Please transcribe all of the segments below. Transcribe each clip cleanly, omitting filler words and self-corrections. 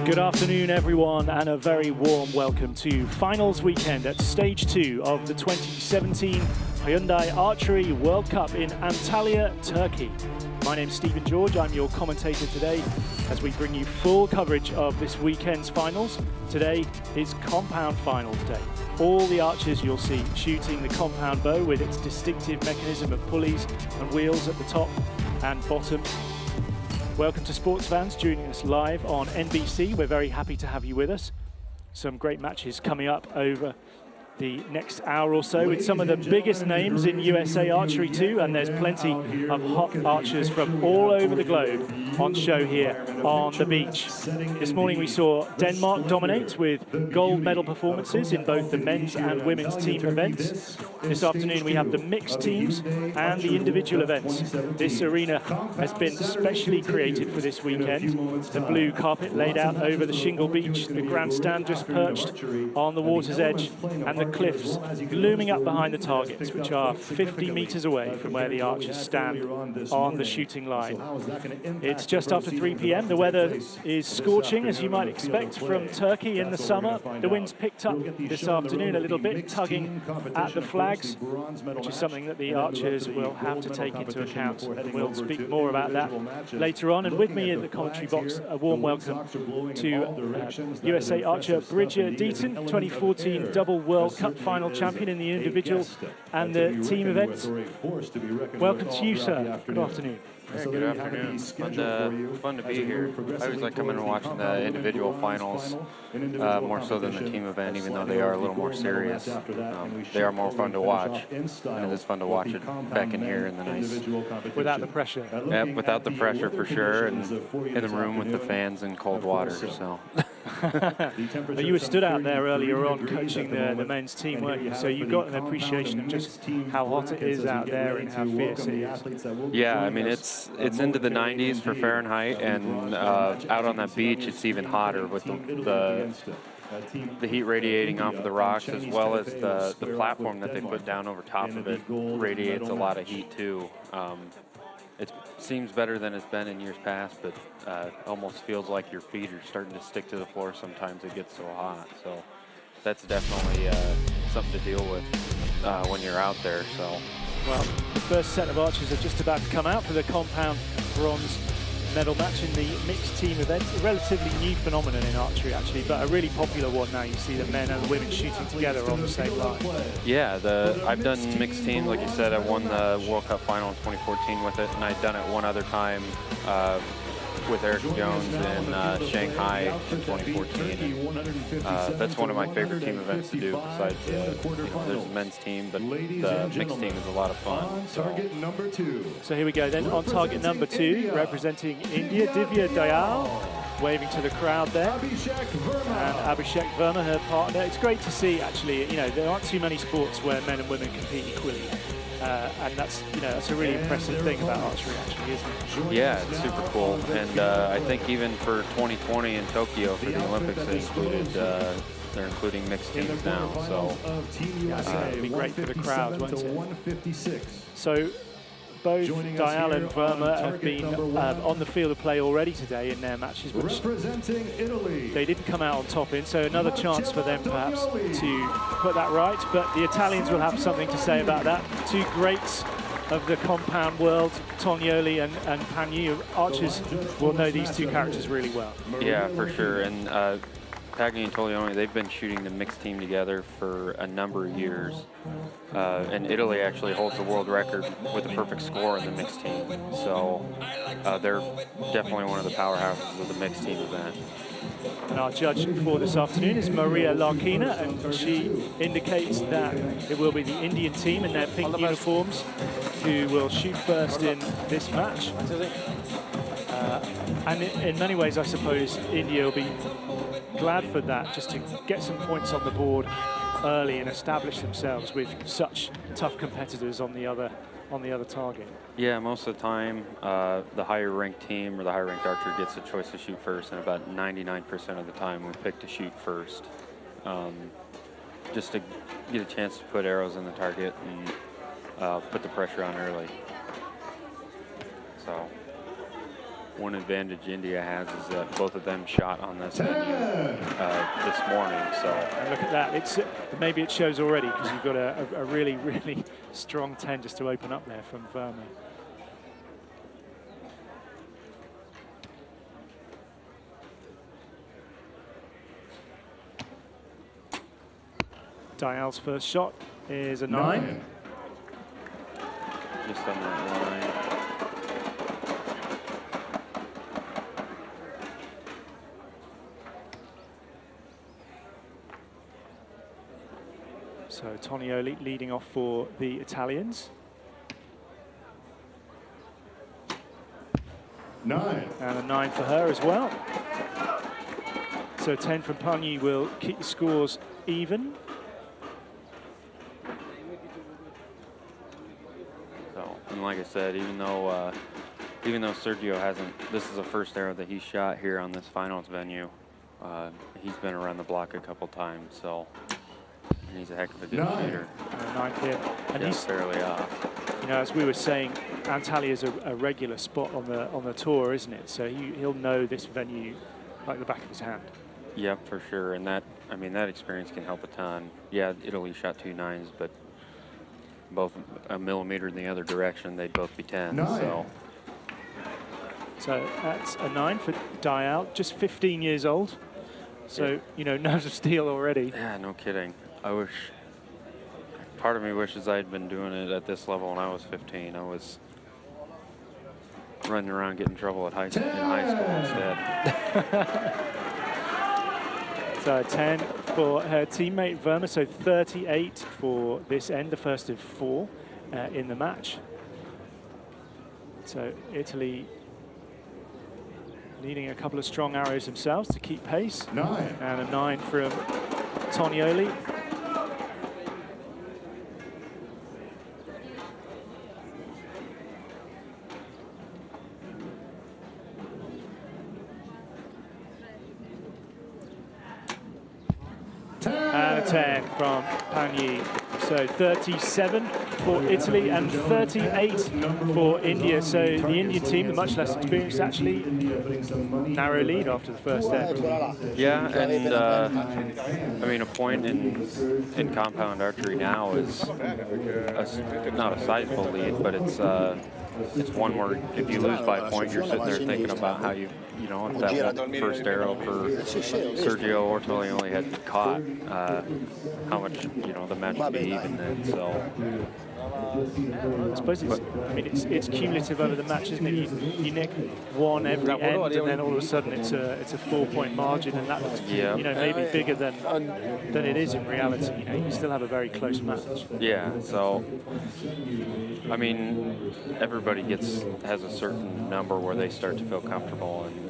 Good afternoon, everyone, and a very warm welcome to finals weekend at stage 2 of the 2017 Hyundai Archery World Cup in Antalya, Turkey. My name's Stephen George. I'm your commentator today as we bring you full coverage of this weekend's finals. Today is compound finals day. All the archers you'll see shooting the compound bow with its distinctive mechanism of pulleys and wheels at the top and bottom. Welcome to sports fans joining us live on NBC. We're very happy to have you with us. Some great matches coming up over the next hour or so with some of the biggest names in USA archery too, and there's plenty of hot archers from all over the globe on show here on the beach. This morning we saw Denmark dominate with gold medal performances in both the men's and women's team events. This afternoon we have the mixed teams and the individual events. This arena has been specially created for this weekend. The blue carpet laid out over the shingle beach, the grandstand just perched on the water's edge, and the cliffs looming up behind the targets, which are 50 meters away from where the archers stand on the shooting line. It's just after 3 p.m. The weather is scorching, as you might expect from Turkey in the summer. The wind's picked up this afternoon a little bit, tugging at the flags, which is something that the archers will have to take into account. We'll speak more about that later on. And with me in the commentary box, a warm welcome to USA archer Bridger Deaton, 2014 double World Cup final champion in the individual and the team events. Welcome to you, sir. Good afternoon. Yeah, good afternoon. Fun to be here. I always like coming and watching the individual finals, more so than the team event, even though they are a little more serious. They are more fun to watch, and it is fun to watch it back in here in the nice... Without the pressure. Yep, without the pressure for sure, and in the room with the fans and cold water, so... You were stood out there earlier on coaching the men's team, weren't you? So you got an appreciation of just how hot it is out there and how fierce it is. Yeah, I mean, it's into the 90s for Fahrenheit, and out on that beach it's even hotter with the heat radiating off of the rocks, as well as the platform that they put down over top of it radiates a lot of heat too. It seems better than it's been in years past, but almost feels like your feet are starting to stick to the floor sometimes. It gets so hot. So that's definitely something to deal with when you're out there. So, well, the first set of archers are just about to come out for the compound bronze medal match in the mixed team event. A relatively new phenomenon in archery, actually, but a really popular one now. You see the men and the women shooting together on the same line. Yeah, I've done mixed teams, like you said. I won the World Cup final in 2014 with it, and I'd done it one other time with Eric Jones in Shanghai in 2014. That's one of my favorite team events to do. Besides, there's a men's team, but the mixed team is a lot of fun. So here we go then on target number 2, representing India, Divya Dayal, waving to the crowd there, and Abhishek Verma, her partner. It's great to see, actually. You know, there aren't too many sports where men and women compete equally. And that's a really impressive thing about archery, actually, isn't it? Yeah, it's super cool. And I think even for 2020 in Tokyo for the Olympics, they're including mixed teams now. So it'll be great for the crowd, won't it? So both Dayal and Verma have been on the field of play already today in their matches, which they didn't come out on top in, so another chance for them perhaps to put that right. But the Italians will have something to say about that. Two greats of the compound world, Tognoli and Pagni. Archers will know these two characters really well. Yeah, for sure. And Pagni and Toglioni, they've been shooting the mixed team together for a number of years. And Italy actually holds the world record with a perfect score in the mixed team. So they're definitely one of the powerhouses of the mixed team event. And our judge for this afternoon is Maria Larkina, and she indicates that it will be the Indian team in their pink uniforms who will shoot first in this match. And in many ways, I suppose, India will be glad for that, just to get some points on the board early and establish themselves with such tough competitors on the other target. Yeah, most of the time, the higher ranked team or the higher ranked archer gets a choice to shoot first, and about 99% of the time we pick to shoot first, just to get a chance to put arrows in the target and put the pressure on early. So one advantage India has is that both of them shot on this venue this morning. So and look at that. It's maybe it shows already because you've got a really, really strong 10 just to open up there from Verma. Dial's first shot is a 9. Just on that line. So Tonioli leading off for the Italians. 9. And a 9 for her as well. So 10 from Panyi will keep the scores even. So, and like I said, even though Sergio hasn't, this is the first arrow that he shot here on this finals venue. He's been around the block a couple times, so he's a heck of a good shooter. 9 here, and he's fairly off. You know, as we were saying, Antalya is a regular spot on the tour, isn't it? So he'll know this venue like the back of his hand. Yep, for sure. And that, I mean, that experience can help a ton. Yeah, Italy shot 2 9s, but both a millimeter in the other direction, they'd both be 10s. So that's a 9 for Dial, just 15 years old. So, you know, nerves of steel already. Yeah, no kidding. I wish, part of me wishes I had been doing it at this level when I was 15. I was running around getting in trouble at in high school instead. So 10 for her teammate Verma, so 38 for this end, the first of 4 in the match. So Italy needing a couple of strong arrows themselves to keep pace. 9. And a 9 from Tonioli. And a 10 from Panyi. So 37 for Italy and 38 for India. So the Indian team, the much less experienced, actually narrow lead after the first end. Yeah, and I mean, a point in compound archery now is not a sizable lead, but it's one where if you lose by a point, you're sitting there thinking about how you know, if that first arrow for Sergio or Tonioli had caught, how much, you know, the match would be even then. So I suppose it's cumulative over the match, isn't it? You nick one every end, and then all of a sudden it's a 4-point margin, and that looks, you know, maybe bigger than it is in reality. You know, you still have a very close match. Yeah. So I mean, everybody has a certain number where they start to feel comfortable, and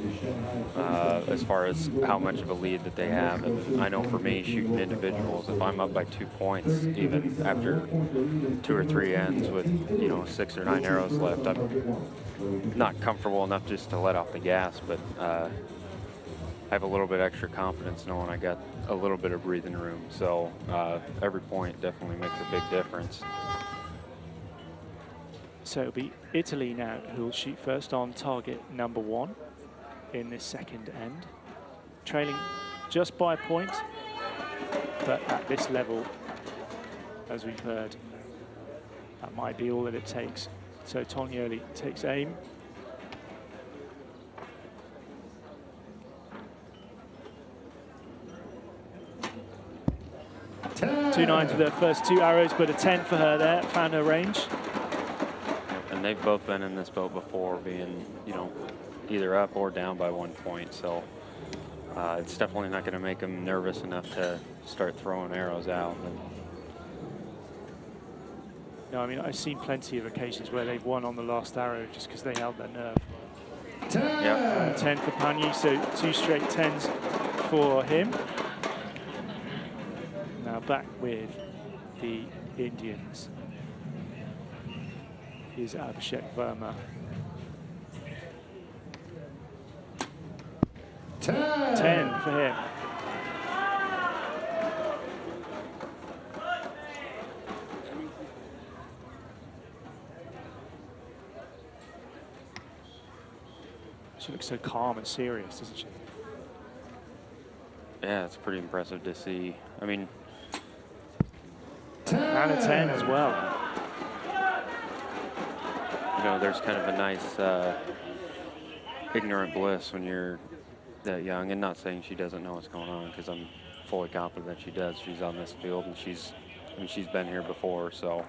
as far as how much of a lead that they have. And I know for me, shooting individuals, if I'm up by 2 points, even after 2 or 3 ends with, you know, 6 or 9 arrows left, I'm not comfortable enough just to let off the gas, but I have a little bit extra confidence knowing I got a little bit of breathing room. So every point definitely makes a big difference. So it'll be Italy now who will shoot first on target number 1 in this second end, trailing just by a point, but at this level, as we've heard, that might be all that it takes. So Tonioli takes aim. Two 9s for their first 2 arrows, but a 10 for her there, found her range. And they've both been in this boat before, being, you know, either up or down by 1 point. So it's definitely not going to make them nervous enough to start throwing arrows out. No, I mean, I've seen plenty of occasions where they've won on the last arrow just because they held their nerve. 10 for Panyi, so 2 straight 10s for him. Now back with the Indians. Here's Abhishek Verma. 10 for him. looks so calm and serious, doesn't she? Yeah, it's pretty impressive to see. I mean, and a 10 as well. You know, there's kind of a nice ignorant bliss when you're that young, and not saying she doesn't know what's going on, because I'm fully confident that she does. She's on this field, and she's been here before, so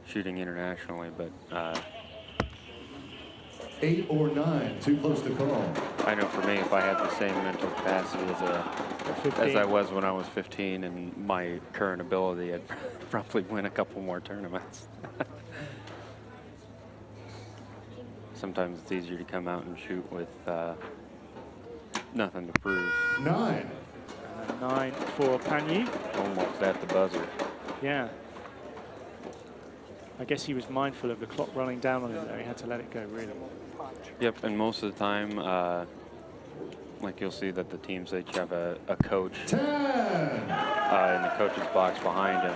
shooting internationally, but 8 or 9, too close to call. I know for me, if I had the same mental capacity as I was when I was 15 and my current ability, I'd probably win a couple more tournaments. Sometimes it's easier to come out and shoot with nothing to prove. 9. 9 for Panyu. Almost at the buzzer. Yeah. I guess he was mindful of the clock running down on him there. He had to let it go, really. Yep, and most of the time, like you'll see that the teams, they each have a coach 10. in the coach's box behind him.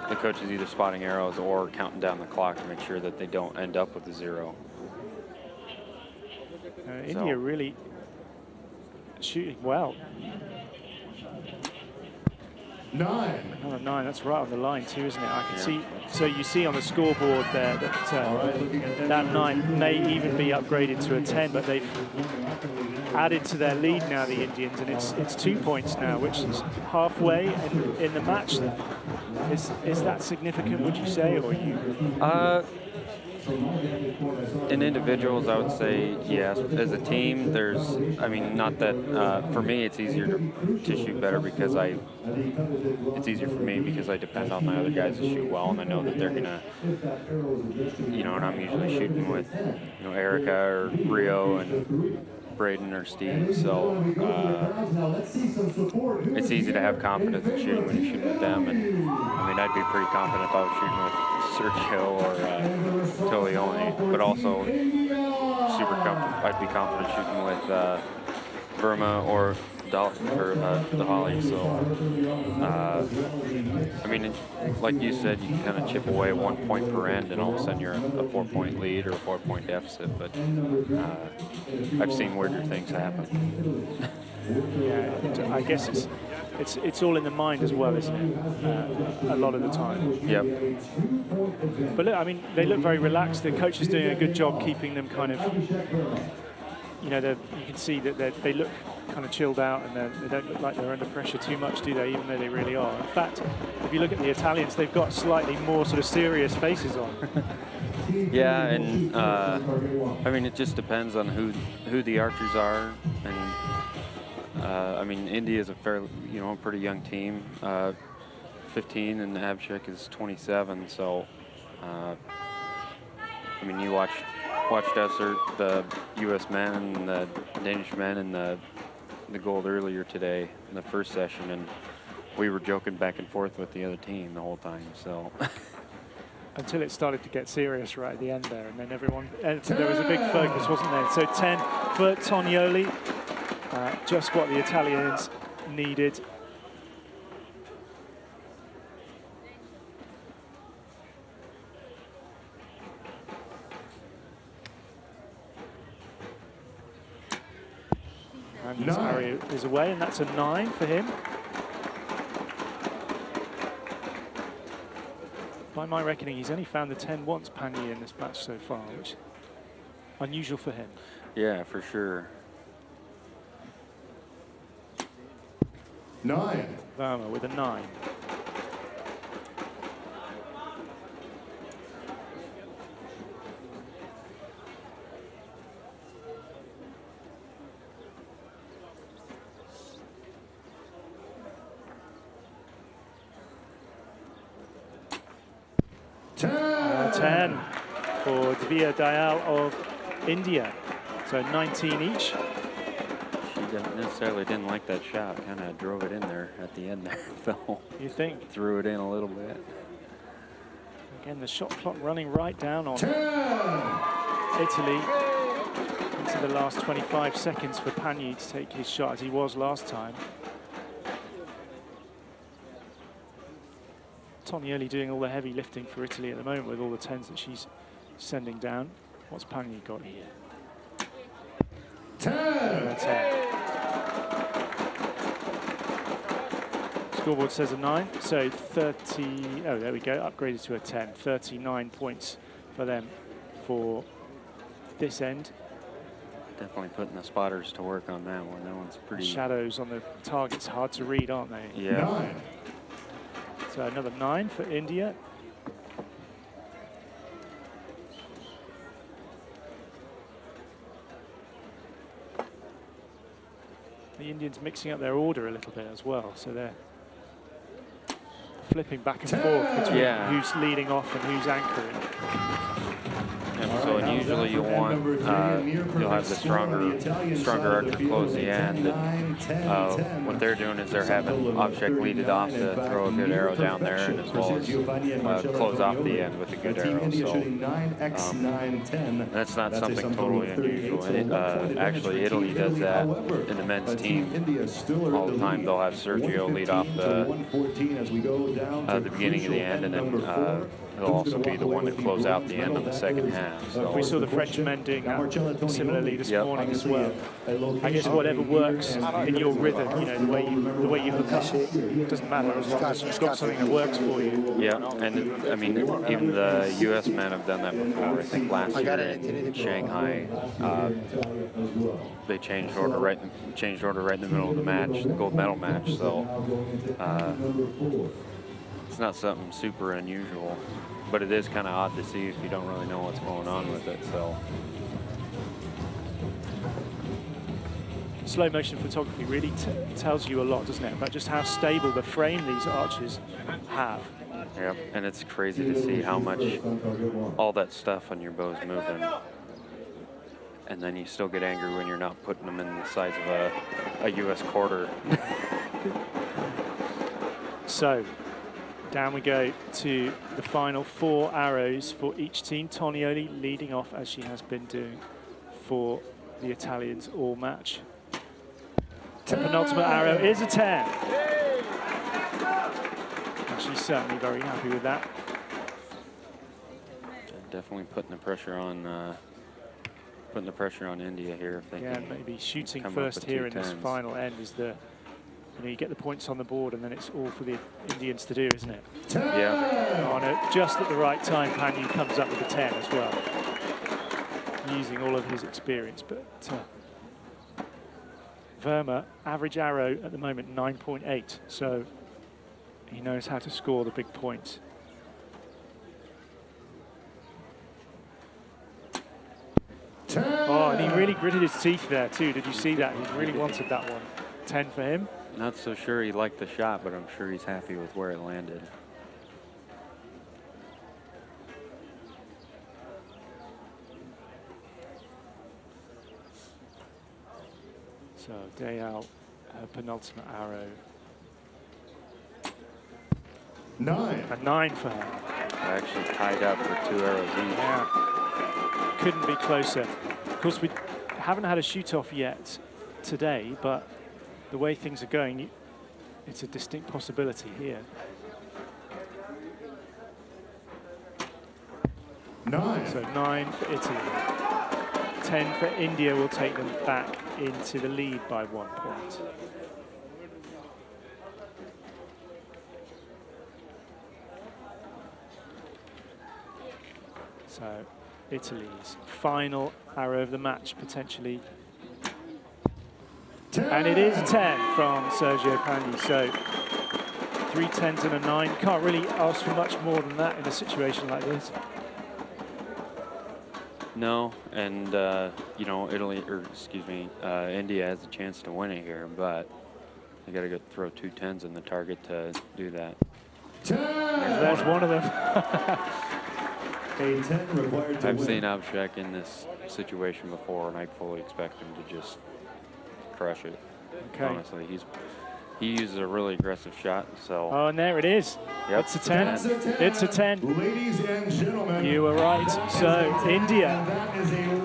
The coach is either spotting arrows or counting down the clock to make sure that they don't end up with a 0. India really shooting well. 9. Another 9, that's right on the line too, isn't it? I can see, so you see on the scoreboard there that that 9 may even be upgraded to a 10, but they've added to their lead now, the Indians, and it's 2 points now, which is halfway in the match. Is that significant, would you say, or you? In individuals, I would say yes. As a team, I mean, not that, for me, it's easier to shoot better because it's easier for me because I depend on my other guys to shoot well, and I know that they're gonna, you know, and I'm usually shooting with, you know, Erica or Rio and Braden or Steve, so it's easy to have confidence in shooting when you're shooting with them. And I mean, I'd be pretty confident if I was shooting with Sergio or Tolioni, but also super confident. I'd be confident shooting with Verma or the Holly. So I mean, like you said, you can kind of chip away 1 point per end, and all of a sudden you're a 4-point lead or a 4-point deficit. But I've seen weirder things happen. Yeah, I guess it's all in the mind as well, isn't it? A lot of the time. Yep. But look, I mean, they look very relaxed. The coach is doing a good job keeping them kind of, you know, you can see that they look kind of chilled out, and they don't look like they're under pressure too much, do they? Even though they really are. In fact, if you look at the Italians, they've got slightly more sort of serious faces on. Yeah, and I mean, it just depends on who the archers are, and I mean, India is a fairly, you know, a pretty young team, 15, and Abhishek is 27. So, I mean, you watched us, or the U.S. men and the Danish men in the gold earlier today in the first session, and we were joking back and forth with the other team the whole time. So until it started to get serious right at the end there, and then there was a big focus, wasn't there? So 10 for Tonioli, just what the Italians needed. And his arrow is away, and that's a 9 for him. By my reckoning, he's only found the 10 once, Panyi, in this match so far, which is unusual for him. Yeah, for sure. 9. Verma with a 9. For Divya Dayal of India. So 19 each. She didn't like that shot. Kind of drove it in there at the end there, Phil. You think? Threw it in a little bit. Again, the shot clock running right down on Italy. Into the last 25 seconds for Panyi to take his shot, as he was last time. Tonioli doing all the heavy lifting for Italy at the moment with all the 10s that she's sending down. What's Panyi got here? 10. 10. Scoreboard says a 9, so 30. Oh, there we go. Upgraded to a 10. 39 points for them for this end. Definitely putting the spotters to work on that one. That one's pretty. Shadows on the targets hard to read, aren't they? Yeah. 9. So another 9 for India. The Indians mixing up their order a little bit as well, so they're flipping back and forth between who's leading off and who's anchoring. Yeah, so usually you'll want you'll have the stronger archer close the end. And, what they're doing is they're having object lead it off to throw a good arrow down there, and as well as close off the end with a good arrow. So that's not something totally unusual. Actually, Italy does that in the men's team all the time. They'll have Sergio lead off the beginning of the end, and then he'll also be the one to close out the end on the second half. So we saw the French men doing that similarly this morning as well. I guess whatever works in your rhythm, you know, the way you hook up, it doesn't matter as long as you've got something that works for you. Yeah, and I mean, even the U.S. men have done that before. I think last year in Shanghai, they changed order right in the middle of the match, the gold medal match. So it's not something super unusual, but it is kind of odd to see if you don't really know what's going on with it. So slow motion photography really tells you a lot, doesn't it, about just how stable the frame these archers have. yeah, and it's crazy to see how much all that stuff on your bow's moving, and then you still get angry when you're not putting them in the size of a U.S. quarter. So down we go to the final 4 arrows for each team. Tonioli leading off as she has been doing for the Italians all match. The penultimate arrow is a 10. And she's certainly very happy with that. Definitely putting the pressure on India here. If they can maybe shooting first here in this final end is the. You know, you get the points on the board, and then it's all for the Indians to do, isn't it? Yeah. Oh, no, just at the right time, Panyu comes up with a 10 as well, using all of his experience. But Verma, average arrow at the moment, 9.8, so he knows how to score the big points. Oh, and he really gritted his teeth there, too. Did you see that? He really wanted that one. 10 for him. Not so sure he liked the shot, but I'm sure he's happy with where it landed. So Dayal, her penultimate arrow. 9. A 9 for her. They're actually tied up for 2 arrows each. Yeah. Couldn't be closer. Of course, we haven't had a shoot-off yet today, but the way things are going, it's a distinct possibility here. 9. So 9 for Italy. 10 for India will take them back into the lead by 1 point. So Italy's final arrow of the match, potentially. 10. And it is a 10 from Sergio Panyu. So 3 10s and a 9. Can't really ask for much more than that in a situation like this. No, and you know, India has a chance to win it here, but they got to throw 2 10s in the target to do that. 10. There's one of them. A 10 required to I've win. seen Abhishek in this situation before, and I fully expect him to just crush it. Okay. Honestly, he uses a really aggressive shot. So. Oh, and there it is. Yep. It's a 10. It's a 10. Ladies and gentlemen. You were right. So India,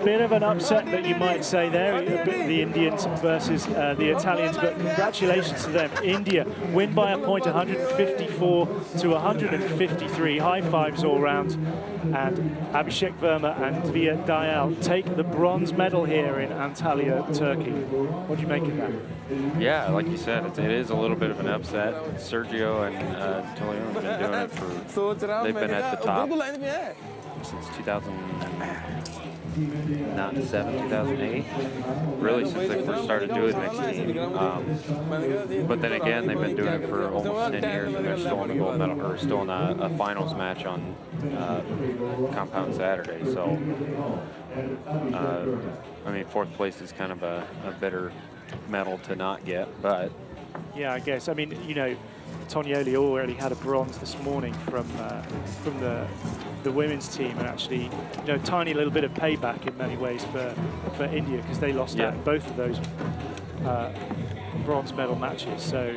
bit of an upset that you might say there, the Indians versus the Italians, but congratulations to them. India win by a point, 154 to 153. High fives all round. And Abhishek Verma and Via Dayal take the bronze medal here in Antalya, Turkey. What do you make of that? Yeah, like you said, it is a little bit of an upset. Sergio and Tolio have been doing it for, they've been at the top since 2007, 2008, really since they first started doing mixed team. But then again, they've been doing it for almost 10 years, and they're still in the gold medal, or still in a finals match on Compound Saturday. So, I mean, fourth place is kind of a bitter medal to not get, but yeah, I guess. I mean, you know, Tonioli already had a bronze this morning from the women's team, and actually, you know, tiny little bit of payback in many ways for India, because they lost out in both of those bronze medal matches. So,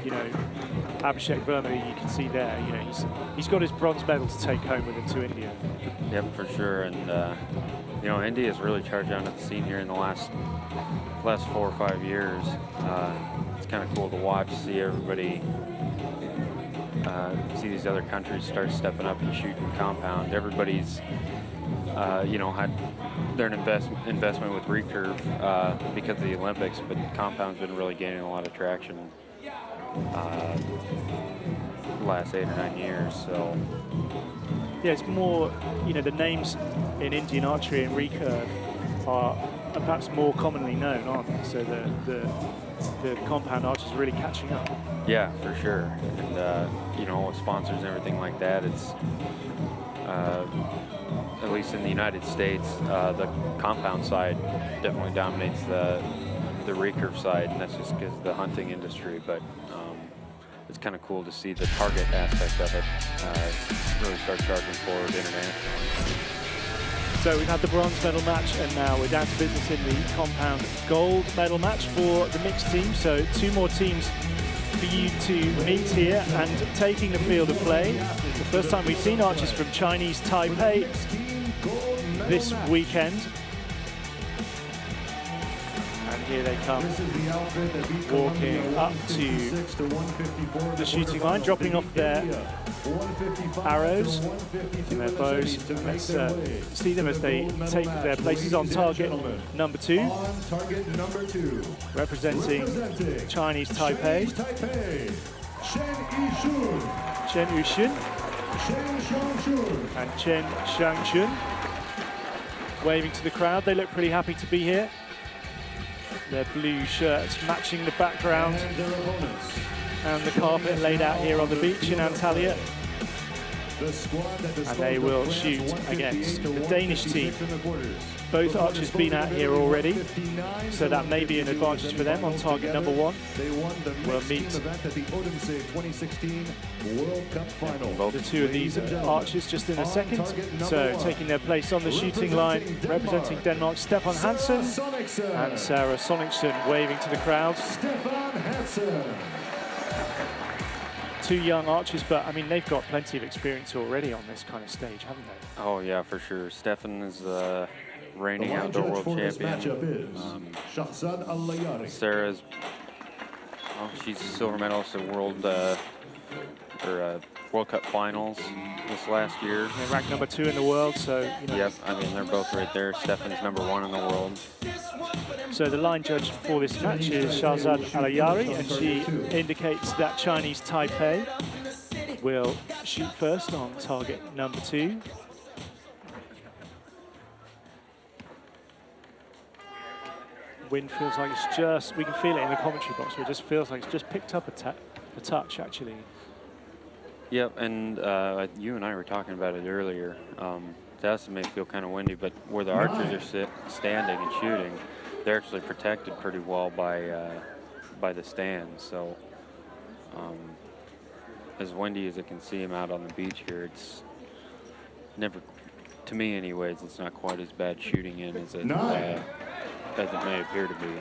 you know, Abhishek Verma, you can see there, you know, he's got his bronze medal to take home with him to India. Yep, for sure. And you know, India has really charged onto the scene here in the last 4 or 5 years. It's kind of cool to watch, see everybody, see these other countries start stepping up and shooting compound. Everybody's, you know, had their investment with recurve because of the Olympics, but compound's been really gaining a lot of traction the last 8 or 9 years. So. Yeah, it's more, you know, the names in Indian archery and recurve are perhaps more commonly known, aren't they? So the compound archers are really catching up. Yeah, for sure. And, you know, with sponsors and everything like that, it's, at least in the United States, the compound side definitely dominates the recurve side, and that's just because of the hunting industry. But it's kind of cool to see the target aspect of it really start charging forward internationally. So we've had the bronze medal match, and now we're down to business in the compound gold medal match for the mixed team. So 2 more teams for you to meet here, and taking the field of play. The first time we've seen archers from Chinese Taipei this weekend. And here they come, walking up to the shooting line, dropping off their arrows and their bows. Let's see them as they take their places on target number 2, representing Chinese Taipei. Chen Yuxun and Chen Shangchun waving to the crowd. They look pretty happy to be here. Their blue shirts matching the background and the carpet laid out here on the beach in Antalya. And they will shoot against the Danish team. Both archers been out here already, so that may be an advantage for them on target number 1. We'll meet the 2 of these archers just in a second. So taking their place on the shooting line, representing Denmark, Stefan Hansen and Sarah Sonicson waving to the crowd. 2 young archers, but I mean, they've got plenty of experience already on this kind of stage, haven't they? Oh yeah, for sure. Stefan is reigning outdoor world champion. Sarah's, well, she's a silver medalist at World Cup finals this last year. They're ranked number 2 in the world, so you know. Yep, I mean they're both right there. Stefan's number 1 in the world. So the line judge for this match is Shahzad Alayari, and she indicates that Chinese Taipei will shoot first on target number 2. Wind feels like it's just, we can feel it in the commentary box, but it just feels like it's just picked up a touch, actually. Yep, and you and I were talking about it earlier. To us, it may feel kind of windy, but where the archers are standing and shooting, they're actually protected pretty well by the stands. So as windy as it can seem out on the beach here, it's never, to me anyways, it's not quite as bad shooting in as it may appear to be.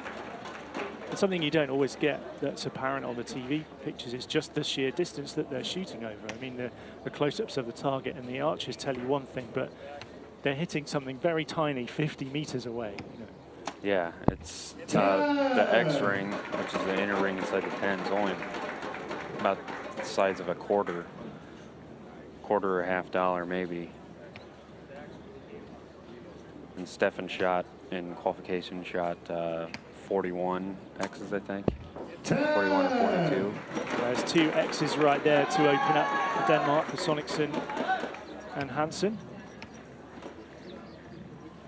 It's something you don't always get that's apparent on the TV pictures. It's just the sheer distance that they're shooting over. I mean, the close-ups of the target and the arches tell you one thing, but they're hitting something very tiny 50 meters away. You know. Yeah, it's the X ring, which is the inner ring inside the 10, is only about the size of a quarter or $half maybe. And Stefan shot in qualification 41 X's, I think. 41 or 42. There's 2 X's right there to open up for Denmark for Sonicson and Hansen.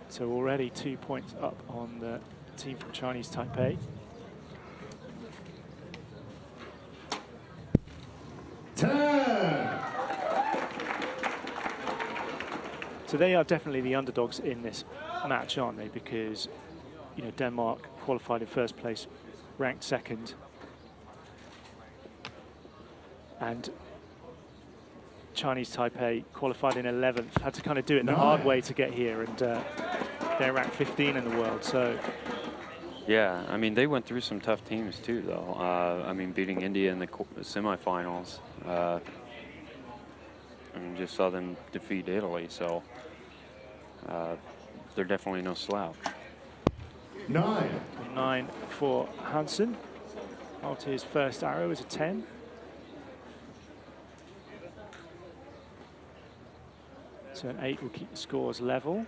So already 2 points up on the team from Chinese Taipei. So they are definitely the underdogs in this match, aren't they? Because, you know, Denmark qualified in first place, ranked second. And Chinese Taipei qualified in 11th, had to kind of do it the hard way to get here, and they're ranked 15 in the world, so. Yeah, I mean, they went through some tough teams too, though. I mean, beating India in the semifinals. I mean, just saw them defeat Italy, so they're definitely no slouch. 9 for Hansen. After his first arrow is a 10. So an 8 will keep the scores level.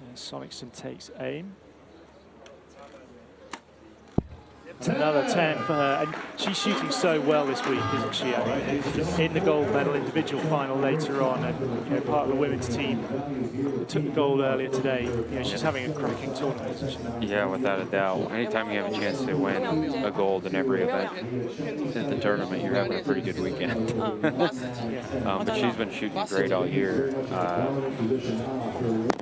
And Sonicson takes aim. Another 10 for her, and she's shooting so well this week, isn't she? I mean, in the gold medal individual final later on, and you know, part of the women's team that took the gold earlier today. You know, she's having a cracking tournament, isn't she? Yeah, without a doubt. Anytime you have a chance to win a gold in every event in the tournament, you're having a pretty good weekend. But she's been shooting great all year.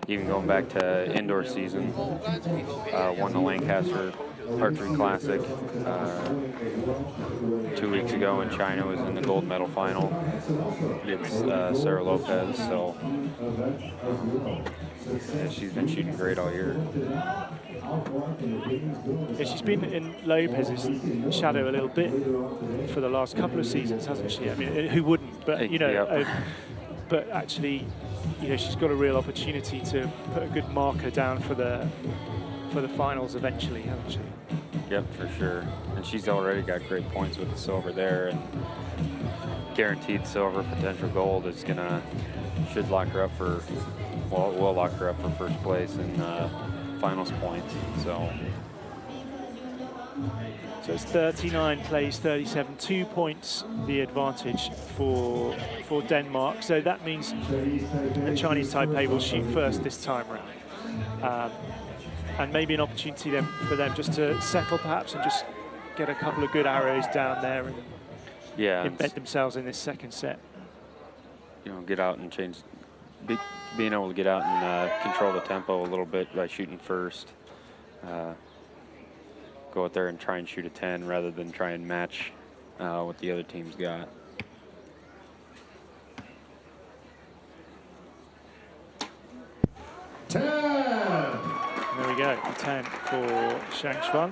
Even going back to indoor season, won the Lancaster Archery Classic 2 weeks ago in China, was in the gold medal final against Sarah Lopez, so yeah, she's been shooting great all year. Yeah, she's been in Lopez's shadow a little bit for the last couple of seasons, hasn't she? I mean, who wouldn't? But, you know, but actually, you know, she's got a real opportunity to put a good marker down for the finals eventually, hasn't she? Yep, for sure. And she's already got great points with the silver there, and guaranteed silver, potential gold is should lock her up for, well, it will lock her up for first place in finals points. So it's 39 plays 37, 2 points the advantage for Denmark. So that means the Chinese Taipei will shoot first this time around. And maybe an opportunity then for them just to settle perhaps and just get a couple of good arrows down there and embed themselves in this second set. You know, get out and change, being able to get out and control the tempo a little bit by shooting first. Go out there and try and shoot a 10 rather than try and match what the other team's got. There we go, 10 for Shang Xuan.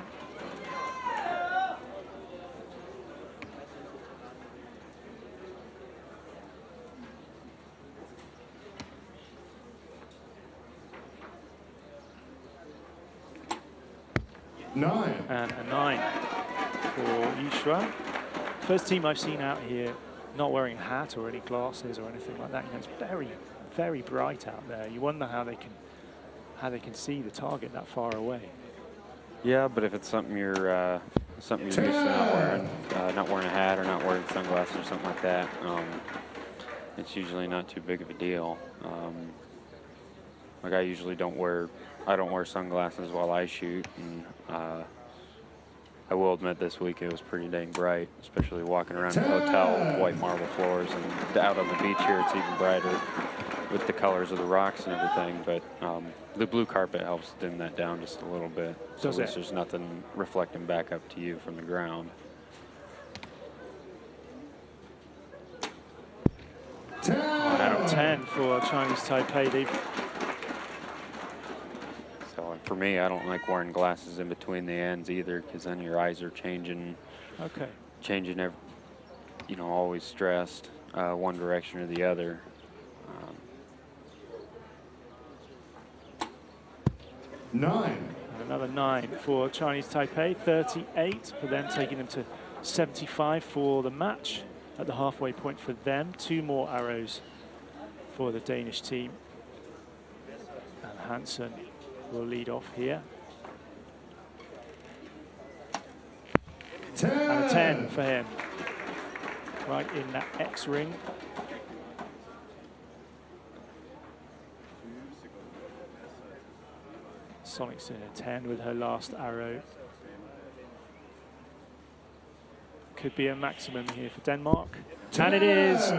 And a 9 for Yushuan. First team I've seen out here not wearing a hat or any glasses or anything like that. You know, it's very, very bright out there. You wonder how they can see the target that far away. Yeah, but if it's something you're used to not wearing a hat or not wearing sunglasses or something like that, it's usually not too big of a deal. Like I usually don't wear sunglasses while I shoot, and I will admit this week it was pretty dang bright, especially walking around the hotel with white marble floors, and out on the beach here it's even brighter with the colors of the rocks and everything. But the blue carpet helps dim that down just a little bit, so at least there's nothing reflecting back up to you from the ground. Out of 10 for Chinese Taipei. So for me, I don't like wearing glasses in between the ends either, because then your eyes are changing. Okay. Changing every, always stressed one direction or the other. 9. And another 9 for Chinese Taipei, 38 for them, taking them to 75 for the match at the halfway point for them. 2 more arrows for the Danish team. And Hansen will lead off here. 10. And a 10 for him. Right in that X ring. Sonic's in a 10 with her last arrow. Could be a maximum here for Denmark. 10. And it is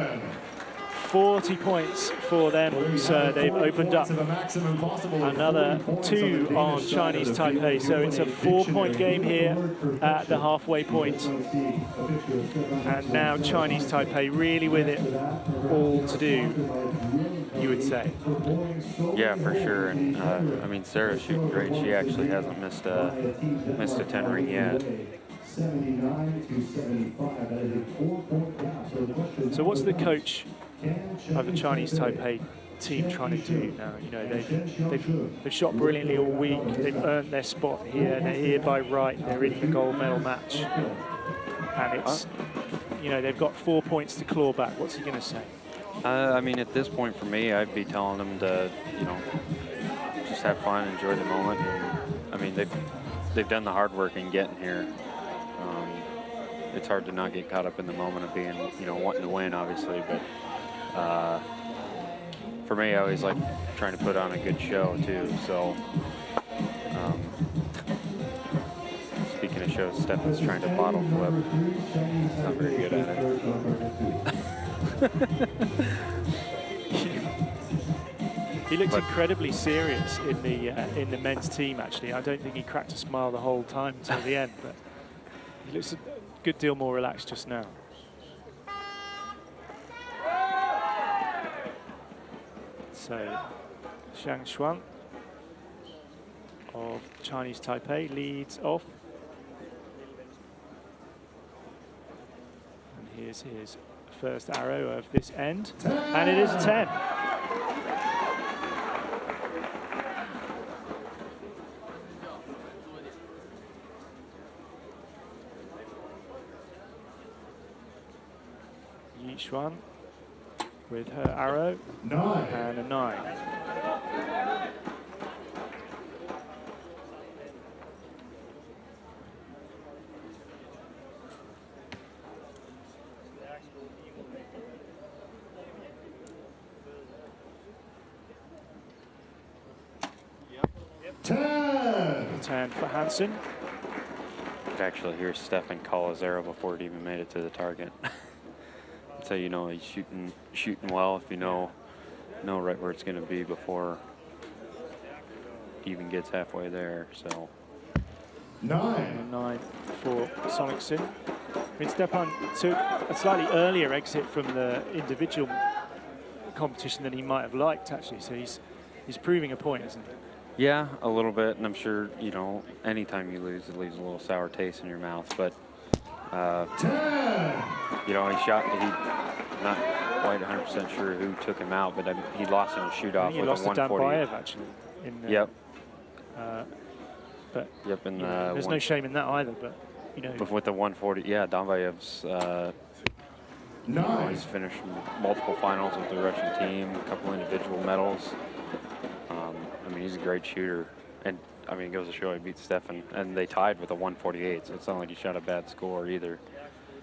40 points for them. So they've opened up another 2 on Chinese Taipei. So it's a 4-point game here at the halfway point. And now Chinese Taipei really with it all to do, you would say. Yeah, for sure. And I mean, Sarah's shooting great. She actually hasn't missed a 10 ring yet. So what's the coach of the Chinese Taipei team trying to do now? They've shot brilliantly all week. They've earned their spot here. They're here by right. They're in the gold medal match. And it's, they've got 4 points to claw back. What's he going to say? I mean, at this point for me, I'd be telling them to, just have fun, enjoy the moment. And, I mean, they've done the hard work in getting here. It's hard to not get caught up in the moment of being, wanting to win, obviously. But for me, I always like trying to put on a good show too. So speaking of shows, Stefan's trying to bottle flip. He's not very good at it. He looks incredibly serious in the men's team. Actually, I don't think he cracked a smile the whole time until the end, but he looks a good deal more relaxed just now. So Zhang Xuan of Chinese Taipei leads off. And here's his first arrow of this end. 10. And it is 10. Xuan with her arrow 9. and a 9. Ten. 10 for Hansen. You could actually hear Stefan call his arrow before it even made it to the target. So he's shooting well if you know right where it's going to be before he even gets halfway there. So 9. 9 for Sonicson. I mean, Stepan took a slightly earlier exit from the individual competition than he might have liked, actually. So he's proving a point, isn't he? Yeah, a little bit, and I'm sure anytime you lose, it leaves a little sour taste in your mouth. But he shot. He not quite 100% sure who took him out, but he lost in a shoot-off with a 140. He lost to actually. Yep. But yep, and there's no shame in that either. But But with the 140, yeah, Donbayev's. He's finished multiple finals with the Russian team, a couple individual medals. I mean, he's a great shooter, and I mean, it goes to show he beat Stefan, and they tied with a 148, so it's not like he shot a bad score either.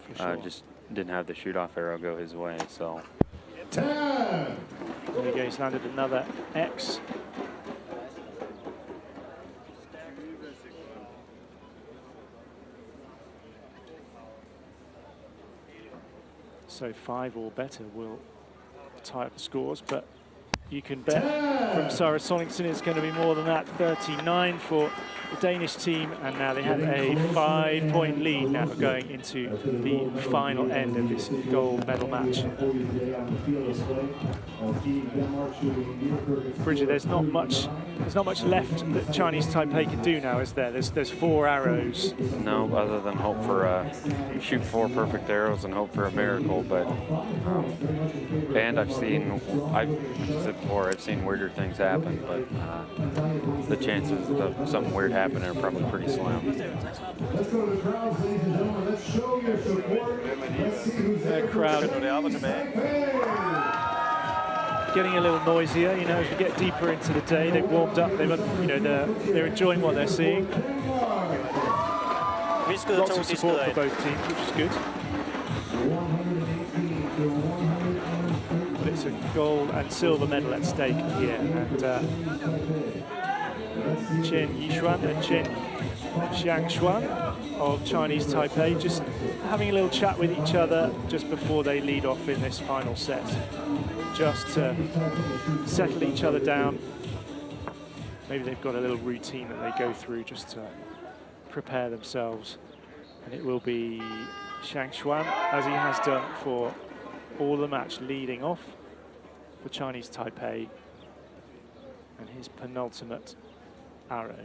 For sure. Just didn't have the shoot-off arrow go his way, so. 10. There we go, he's landed another X. So 5 or better will tie up the scores, but you can bet from Sarah Sonicson it's going to be more than that. 39 for the Danish team, and now they have a 5-point lead now going into the final end of this gold medal match. Bridget, there's not much left that Chinese Taipei can do now, is there? There's 4 arrows. No, other than hope for shoot 4 perfect arrows and hope for a miracle. But and I've seen weirder things happen, but the chances of something weird happening are probably pretty slim. Let's go to the crowds, ladies and gentlemen. Let's show your support. Let's see who's there. The crowd getting a little noisier, you know, as we get deeper into the day. They've warmed up. They're enjoying what they're seeing. Lots of support for both teams, which is good. But it's a gold and silver medal at stake here, and Chen Yishuan and Chen Xiangshuan of Chinese Taipei just having a little chat with each other just before they lead off in this final set, just to settle each other down. Maybe they've got a little routine that they go through just to prepare themselves, and it will be Xiangshuan, as he has done for all the match, leading off for Chinese Taipei, and his penultimate arrow.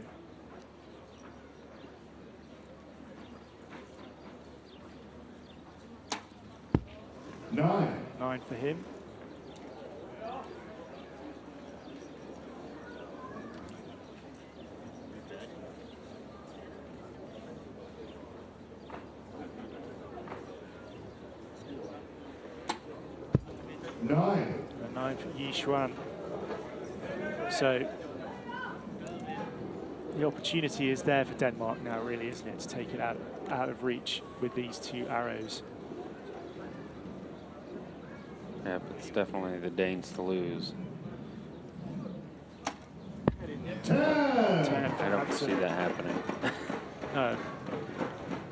Nine for him. A 9 for Yishuan. So the opportunity is there for Denmark now, really, isn't it, to take it out of reach with these 2 arrows. Yeah, but it's definitely the Danes to lose. 10. I don't see that happening. No.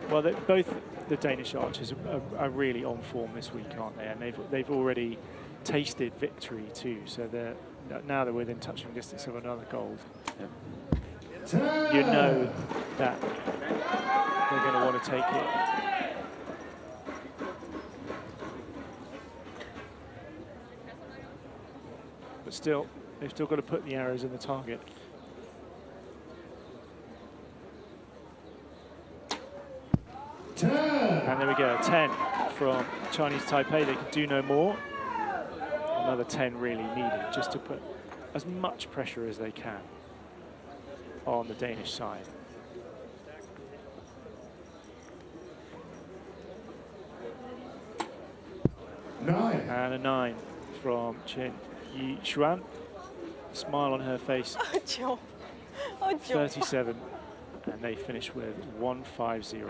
Well, both the Danish archers are really on form this week, aren't they? And they've already tasted victory too. So now they're within touching distance of another gold. Yep. You know that they're going to want to take it. But still, they've still got to put the arrows in the target. And there we go, 10 from Chinese Taipei. They could do no more. Another 10 really needed just to put as much pressure as they can on the Danish side. And a 9 from Chen Yishuan. Smile on her face. 37. And they finish with 150.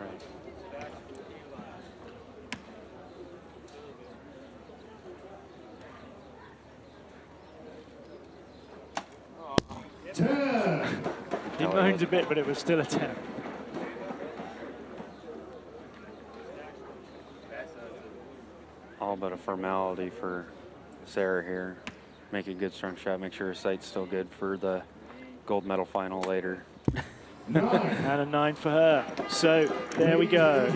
He moaned a bit, but it was still a 10. All but a formality for Sarah here. Make a good strong shot, make sure her sight's still good for the gold medal final later. And a 9 for her. So there we go.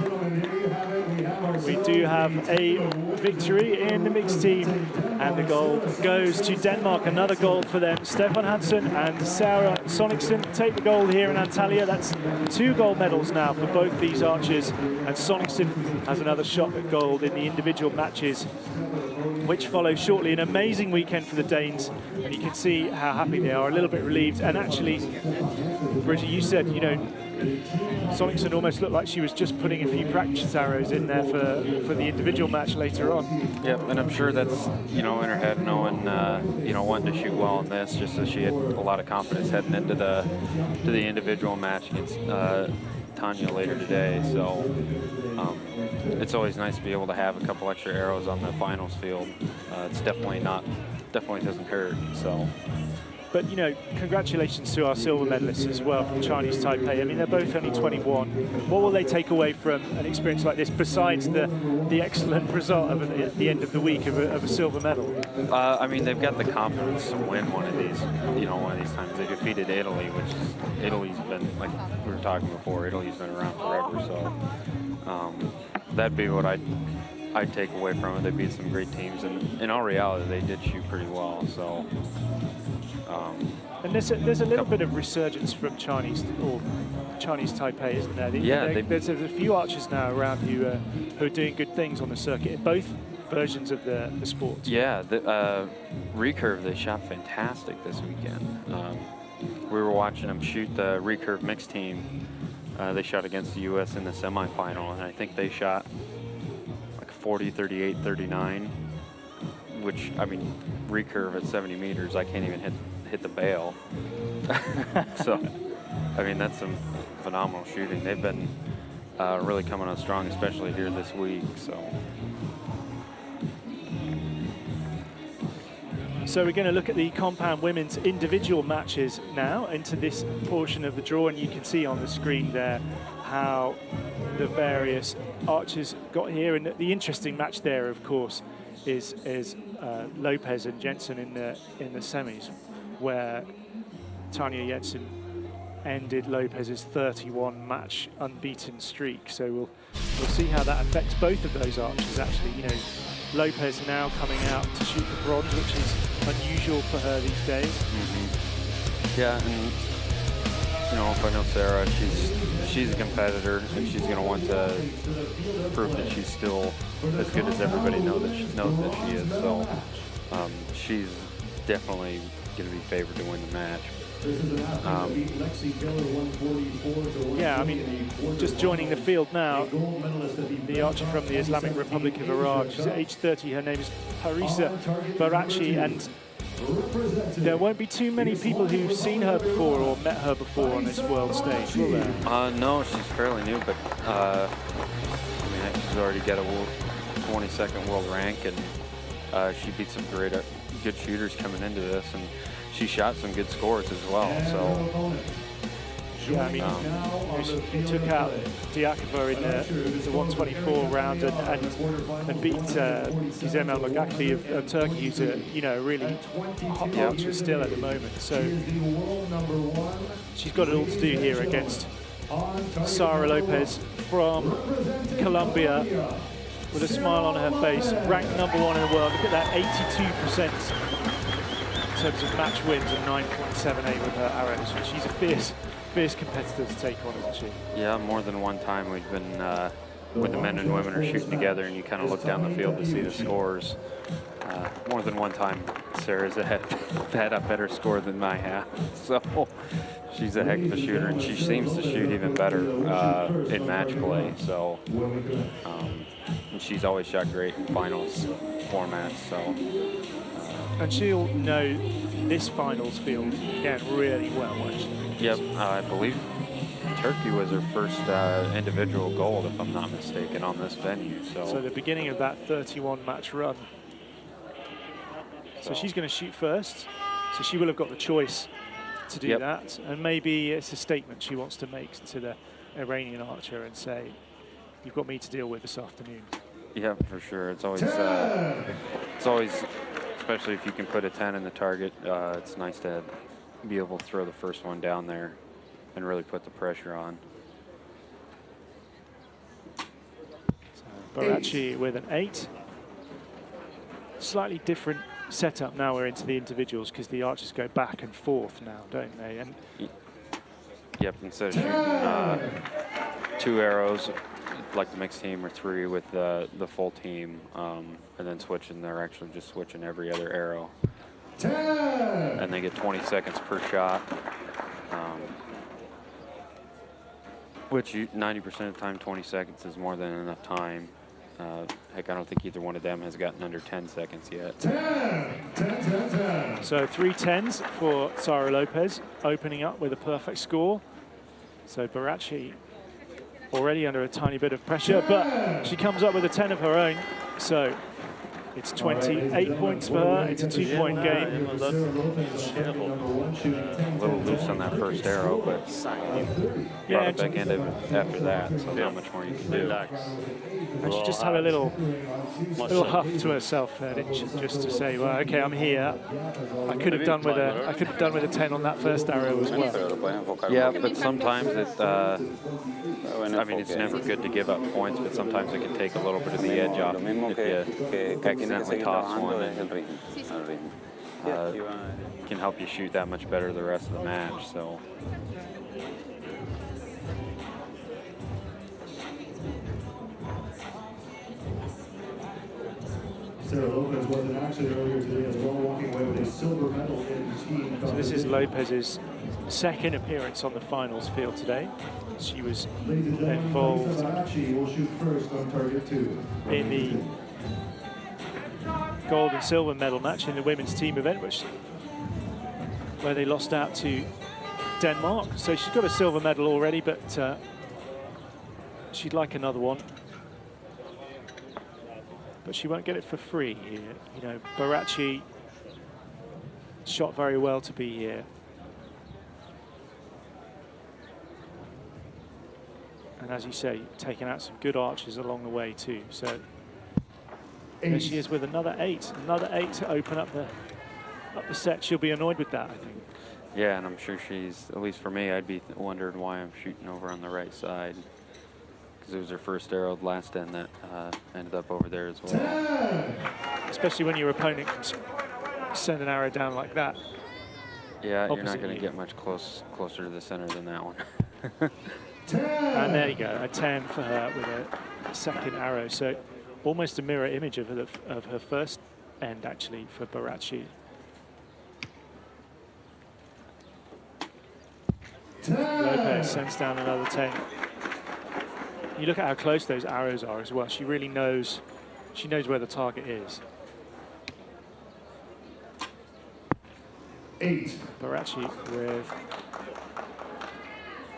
We do have a victory in the mixed team, and the gold goes to Denmark. Another gold for them. Stefan Hansen and Sarah Sonicson take the gold here in Antalya. That's 2 gold medals now for both these archers, and Sonicson has another shot at gold in the individual matches, which follow shortly. An amazing weekend for the Danes, and you can see how happy they are, a little bit relieved. And actually, Bridget, you said, you know, Sonicson almost looked like she was just putting a few practice arrows in there for the individual match later on. Yep, and I'm sure that's, you know, in her head knowing, you know, wanting to shoot well in this, just so she had a lot of confidence heading into the individual match against Tanya later today. So it's always nice to be able to have a couple extra arrows on the finals field. It's definitely doesn't hurt. So But, you know, congratulations to our silver medalists as well from Chinese Taipei. I mean, they're both only 21. What will they take away from an experience like this, besides the excellent result at the end of the week of a silver medal? I mean, they've got the confidence to win one of these, you know, one of these times. They defeated Italy, which is, Italy's been, like we were talking before, Italy's been around forever. So that'd be what I'd take away from it. They beat some great teams, and in all reality, they did shoot pretty well. So. And there's a little bit of resurgence from Chinese Taipei, isn't there? Yeah, there's a few archers now around who are doing good things on the circuit in both versions of the sport. Yeah, the recurve, they shot fantastic this weekend. We were watching them shoot the recurve mixed team. They shot against the U.S. in the semifinal, and I think they shot like 40, 38, 39, which, I mean, recurve at 70 meters, I can't even hit the bail. So, I mean, that's some phenomenal shooting. They've been really coming on strong, especially here this week. So we're going to look at the compound women's individual matches now into this portion of the draw, and you can see on the screen there how the various archers got here. And the interesting match there, of course, is Lopez and Jensen in the semis, where Tanja Jensen ended Lopez's 31-match unbeaten streak. So we'll see how that affects both of those archers. Actually, you know, Lopez now coming out to shoot the bronze, which is unusual for her these days. Mm-hmm. Yeah, and you know, if I know Sarah, she's a competitor, and she's going to want to prove that she's still as good as everybody knows that she is. So she's definitely going to be favored to win the match. Yeah, I mean, just joining the field now, the archer from the Islamic Republic of Iran. She's at age 30. Her name is Parisa Barachi, and there won't be too many people who've seen her before or met her before on this world stage, will there? No, she's fairly new, but I mean, she's already got a 22nd world rank, and she beat some good shooters coming into this, and she shot some good scores as well. So yeah, I mean, she took out Diakova in the 124 round and beat Gizem El-Magakli of Turkey, who's a really hot archer still at the moment. So she's got it all to do here against Sara Lopez from Colombia, with a smile on her face, ranked #1 in the world. Look at that, 82% in terms of match wins and 9.78 with her arrows. She's a fierce competitor to take on, isn't she? yeah, more than one time we've been when the men and women are shooting together, and you kind of look down the field to see the scores. More than one time, Sarah's had a better score than I have. So she's a heck of a shooter, and she seems to shoot even better in match play. So and she's always shot great in finals formats. So and she'll know this finals field again really well, won't she? Yep, I believe Turkey was her first individual gold, if I'm not mistaken, on this venue. So the beginning of that 31-match run. So she's going to shoot first. So she will have got the choice to do that. And maybe it's a statement she wants to make to the Iranian archer and say, you've got me to deal with this afternoon. Yeah, for sure. It's always, especially if you can put a 10 in the target, it's nice to be able to throw the first one down there and really put the pressure on. So Barachi with an 8. Slightly different setup now. We're into the individuals because the archers go back and forth now, don't they? And yep, instead of shooting 2 arrows like the mixed team, or 3 with the full team, and then switching, they're actually just switching every other arrow. 10. And they get 20 seconds per shot, which 90% of the time 20 seconds is more than enough time. Heck, I don't think either one of them has gotten under 10 seconds yet. 10. So 3 10s for Sara Lopez, opening up with a perfect score. So Barachi already under a tiny bit of pressure, but she comes up with a 10 of her own. So It's 28 points for her. It's a 2-point game. A little loose on that first arrow, but brought it back in after that, so not much more you can do. And she just had a little huff to herself there, didn't she? Just to say, well, okay, I'm here. I could have done with a 10 on that first arrow as well. Yeah, but sometimes it. I mean, it's never good to give up points, but sometimes it can take a little bit of the edge off if you accidentally toss one. It can help you shoot that much better the rest of the match. So. Sarah Lopez was in action earlier today as well, walking away with a silver medal in team. So this is Lopez's second appearance on the finals field today. She was involved will shoot first on target 2. in the gold and silver medal match in the women's team event, where they lost out to Denmark. So she's got a silver medal already, but she'd like another one. But she won't get it for free here. You know, Baracchi shot very well to be here. And as you say, taking out some good archers along the way too. So there she is with another 8. Another 8 to open up the set. She'll be annoyed with that, I think. Yeah, and I'm sure she's, at least for me, I'd be wondering why I'm shooting over on the right side. Because it was her first arrow last end that ended up over there as well. Especially when your opponent can send an arrow down like that. Yeah, you're not going to get much closer to the center than that one. And there you go, a 10 for her with a second arrow. So almost a mirror image of her first end, actually, for Baracchi. Lopez sends down another 10. You look at how close those arrows are as well. She really knows, where the target is. 8. Baracchi with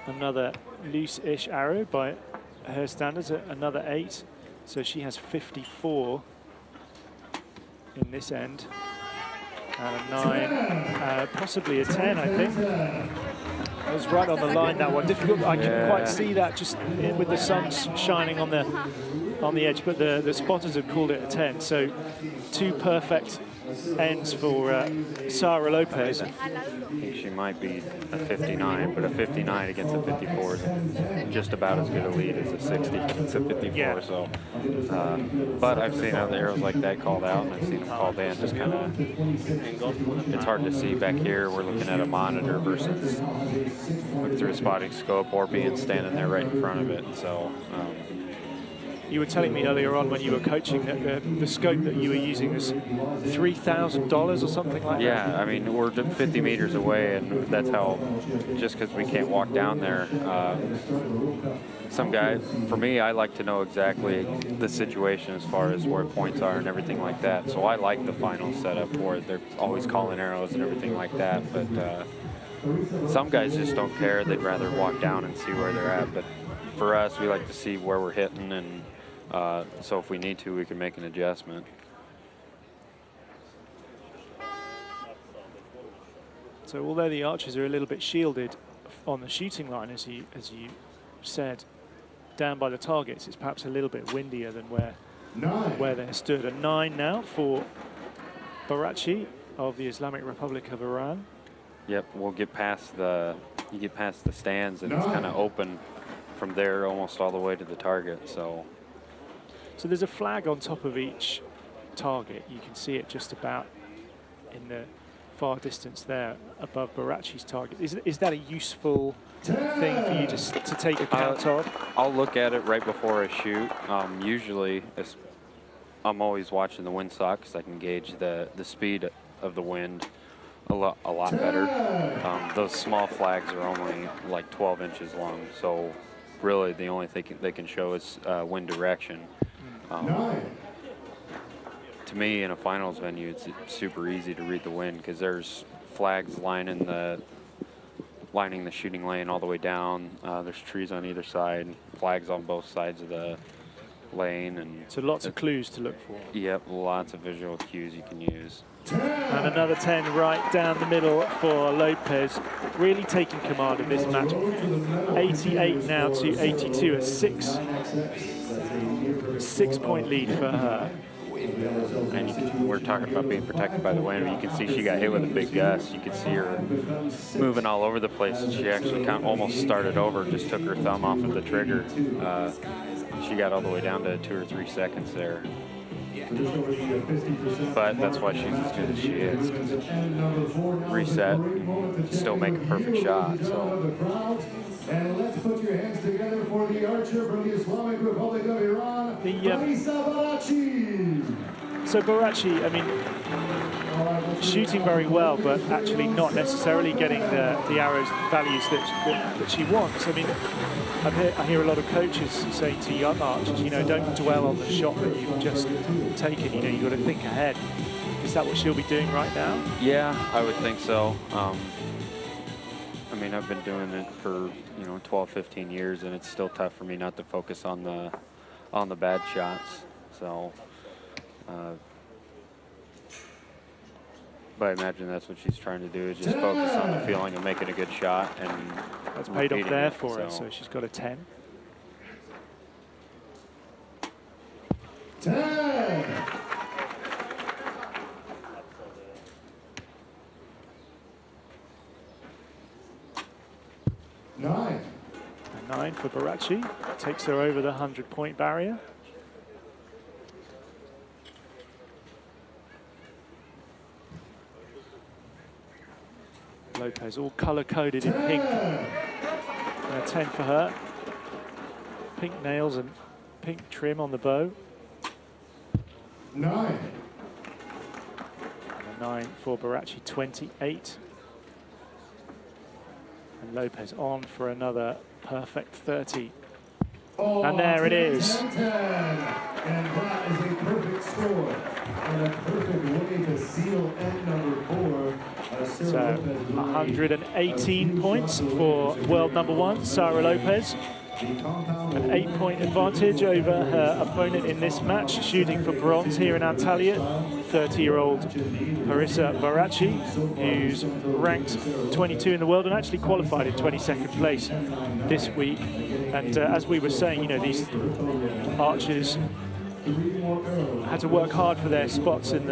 another loose-ish arrow by her standards, another 8. So she has 54 in this end. And a 9, possibly a 10, I think. It was right on the line, that one. Difficult, I couldn't quite see that just with the sun shining on the edge, but the spotters have called it a 10. So 2 perfect ends for Sarah Lopez. I think she might be a 59, but a 59 against a 54 is just about as good a lead as a 60 against a 54. Yeah. So, but I've seen other arrows like that called out, and I've seen them called in. Just kind of, it's hard to see back here. We're looking at a monitor versus look through a spotting scope or being standing there right in front of it. So. You were telling me earlier on when you were coaching that the scope that you were using was $3,000 or something like that. Yeah, I mean, we're 50 meters away, and that's how, just because we can't walk down there, some guy, for me, I like to know exactly the situation as far as where points are and everything like that. So I like the final setup for it. They're always calling arrows and everything like that, but some guys just don't care. They'd rather walk down and see where they're at. But for us, we like to see where we're hitting, and so if we need to, we can make an adjustment. So although the archers are a little bit shielded on the shooting line, as you said, down by the targets, it's perhaps a little bit windier than where they stood. A 9 now for Baracchi of the Islamic Republic of Iran. Yep, we'll get past the stands, and it's kind of open from there almost all the way to the target. So there's a flag on top of each target. You can see it just about in the far distance there above Baracchi's target. Is that a useful thing for you to take account of? I'll look at it right before I shoot. Usually, I'm always watching the windsock because I can gauge the speed of the wind a lot better. Those small flags are only like 12 inches long, so really the only thing they can show is wind direction. To me, in a finals venue, it's super easy to read the wind because there's flags lining the shooting lane all the way down. There's trees on either side, flags on both sides of the lane. And so lots of clues to look for. Yep, lots of visual cues you can use. And another 10 right down the middle for Lopez, really taking command of this match. 88 now to 82, a six-point lead for her. And we're talking about being protected by the wind. You can see she got hit with a big gust. You can see her moving all over the place. She actually kind of almost started over, just took her thumb off of the trigger. She got all the way down to 2 or 3 seconds there. But that's why she's as good as she is. Reset, still make a perfect shot. So. And let's put your hands together for the archer from the Islamic Republic of Iran, Barachi. So Barachi, I mean, shooting very well, but actually not necessarily getting the arrows values that she wants. I mean, I hear a lot of coaches saying to young archers, you know, don't dwell on the shot that you've just taken. You know, you've got to think ahead. Is that what she'll be doing right now? Yeah, I would think so. I mean, I've been doing it for 12, 15 years, and it's still tough for me not to focus on the bad shots. So, but I imagine that's what she's trying to do, is just focus on the feeling of making a good shot, and that's paid off there for her. So she's got a 10. 10. Nine. A 9 for Barachi, takes her over the 100-point barrier. Lopez all color-coded in pink. A 10 for her. Pink nails and pink trim on the bow. 9. And a 9 for Barachi, 28. And Lopez on for another perfect 30. Oh, and there it is. 10, 10. And that is a perfect score. And a perfect way to seal end number 4. So 118 points for world number 1, Sarah Lopez. An 8-point advantage over her opponent in this match, shooting for bronze here in Antalya. 30-year-old Harissa Barachi, who's ranked 22 in the world and actually qualified in 22nd place this week. And as we were saying, you know, these archers had to work hard for their spots in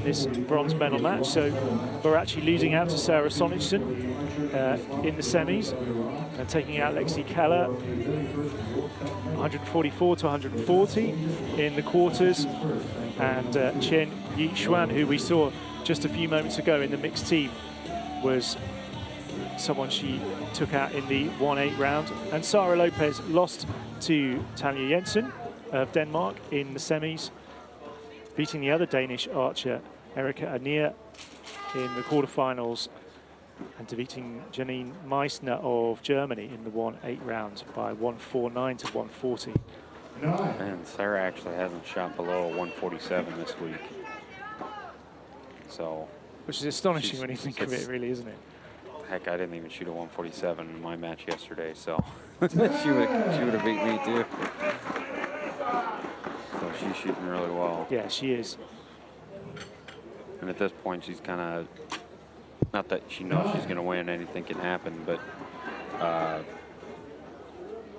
this bronze medal match. So Barachi losing out to Sarah Sonicson in the semis and taking out Lexi Keller 144 to 140 in the quarters. And Chen Yixuan, who we saw just a few moments ago in the mixed team, was someone she took out in the 1-8 round. And Sarah Lopez lost to Tanja Jensen of Denmark in the semis, beating the other Danish archer, Erika Anier, in the quarterfinals, and defeating Janine Meissner of Germany in the 1-8 round by 149 to 140. And Sarah actually hasn't shot below a 147 this week. So, which is astonishing when you think of it, really, isn't it? Heck, I didn't even shoot a 147 in my match yesterday, so she would have beat me too. So she's shooting really well. Yeah, she is. And at this point, she's kind of, not that she knows she's going to win, anything can happen, but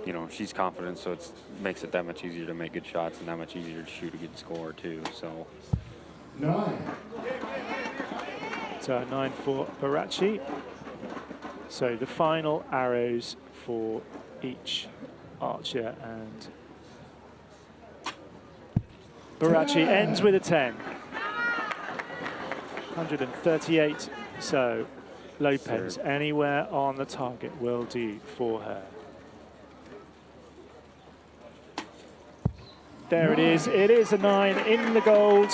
you know, she's confident, so it makes it that much easier to make good shots and that much easier to shoot a good score too. So 9. So 9 for Barachi. So the final arrows for each archer, and Barachi ends with a 10. 138. So Lopez, anywhere on the target will do for her. There it is. It is a 9 in the gold.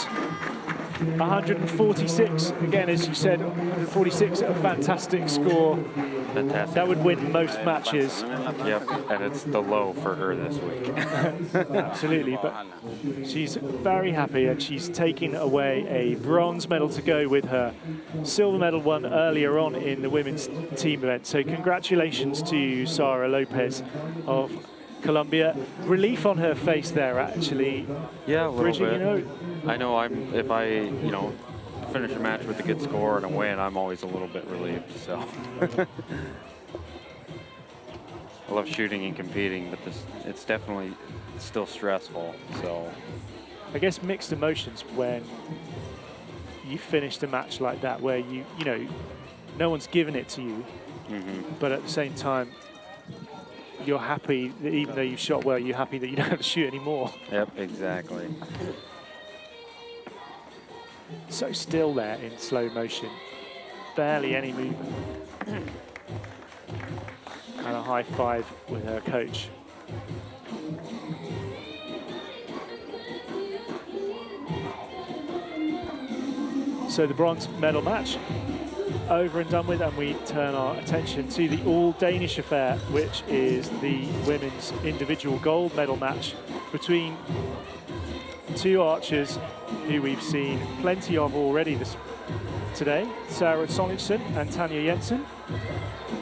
146. Again, as you said, 146, a fantastic score. Fantastic. That would win most matches. Yep, and it's the low for her this week. Absolutely, but she's very happy, and she's taking away a bronze medal to go with her silver medal won earlier on in the women's team event. So congratulations to Sarah Lopez of Colombia. Relief on her face there, actually. Yeah, a little Bridget, bit. you know, I know if I, finish a match with a good score and a win, I'm always a little bit relieved, so. I love shooting and competing, but it's definitely still stressful, so. I guess mixed emotions when you finished a match like that, where you know, no one's given it to you, but at the same time, you're happy that even though you shot well, you're happy that you don't have to shoot anymore. Yep, exactly. So still there in slow motion, barely any movement. And a high five with her coach. So the bronze medal match over and done with, and we turn our attention to the all-Danish affair, which is the women's individual gold medal match between two archers who we've seen plenty of already today, Sarah Sonicson and Tanja Jensen.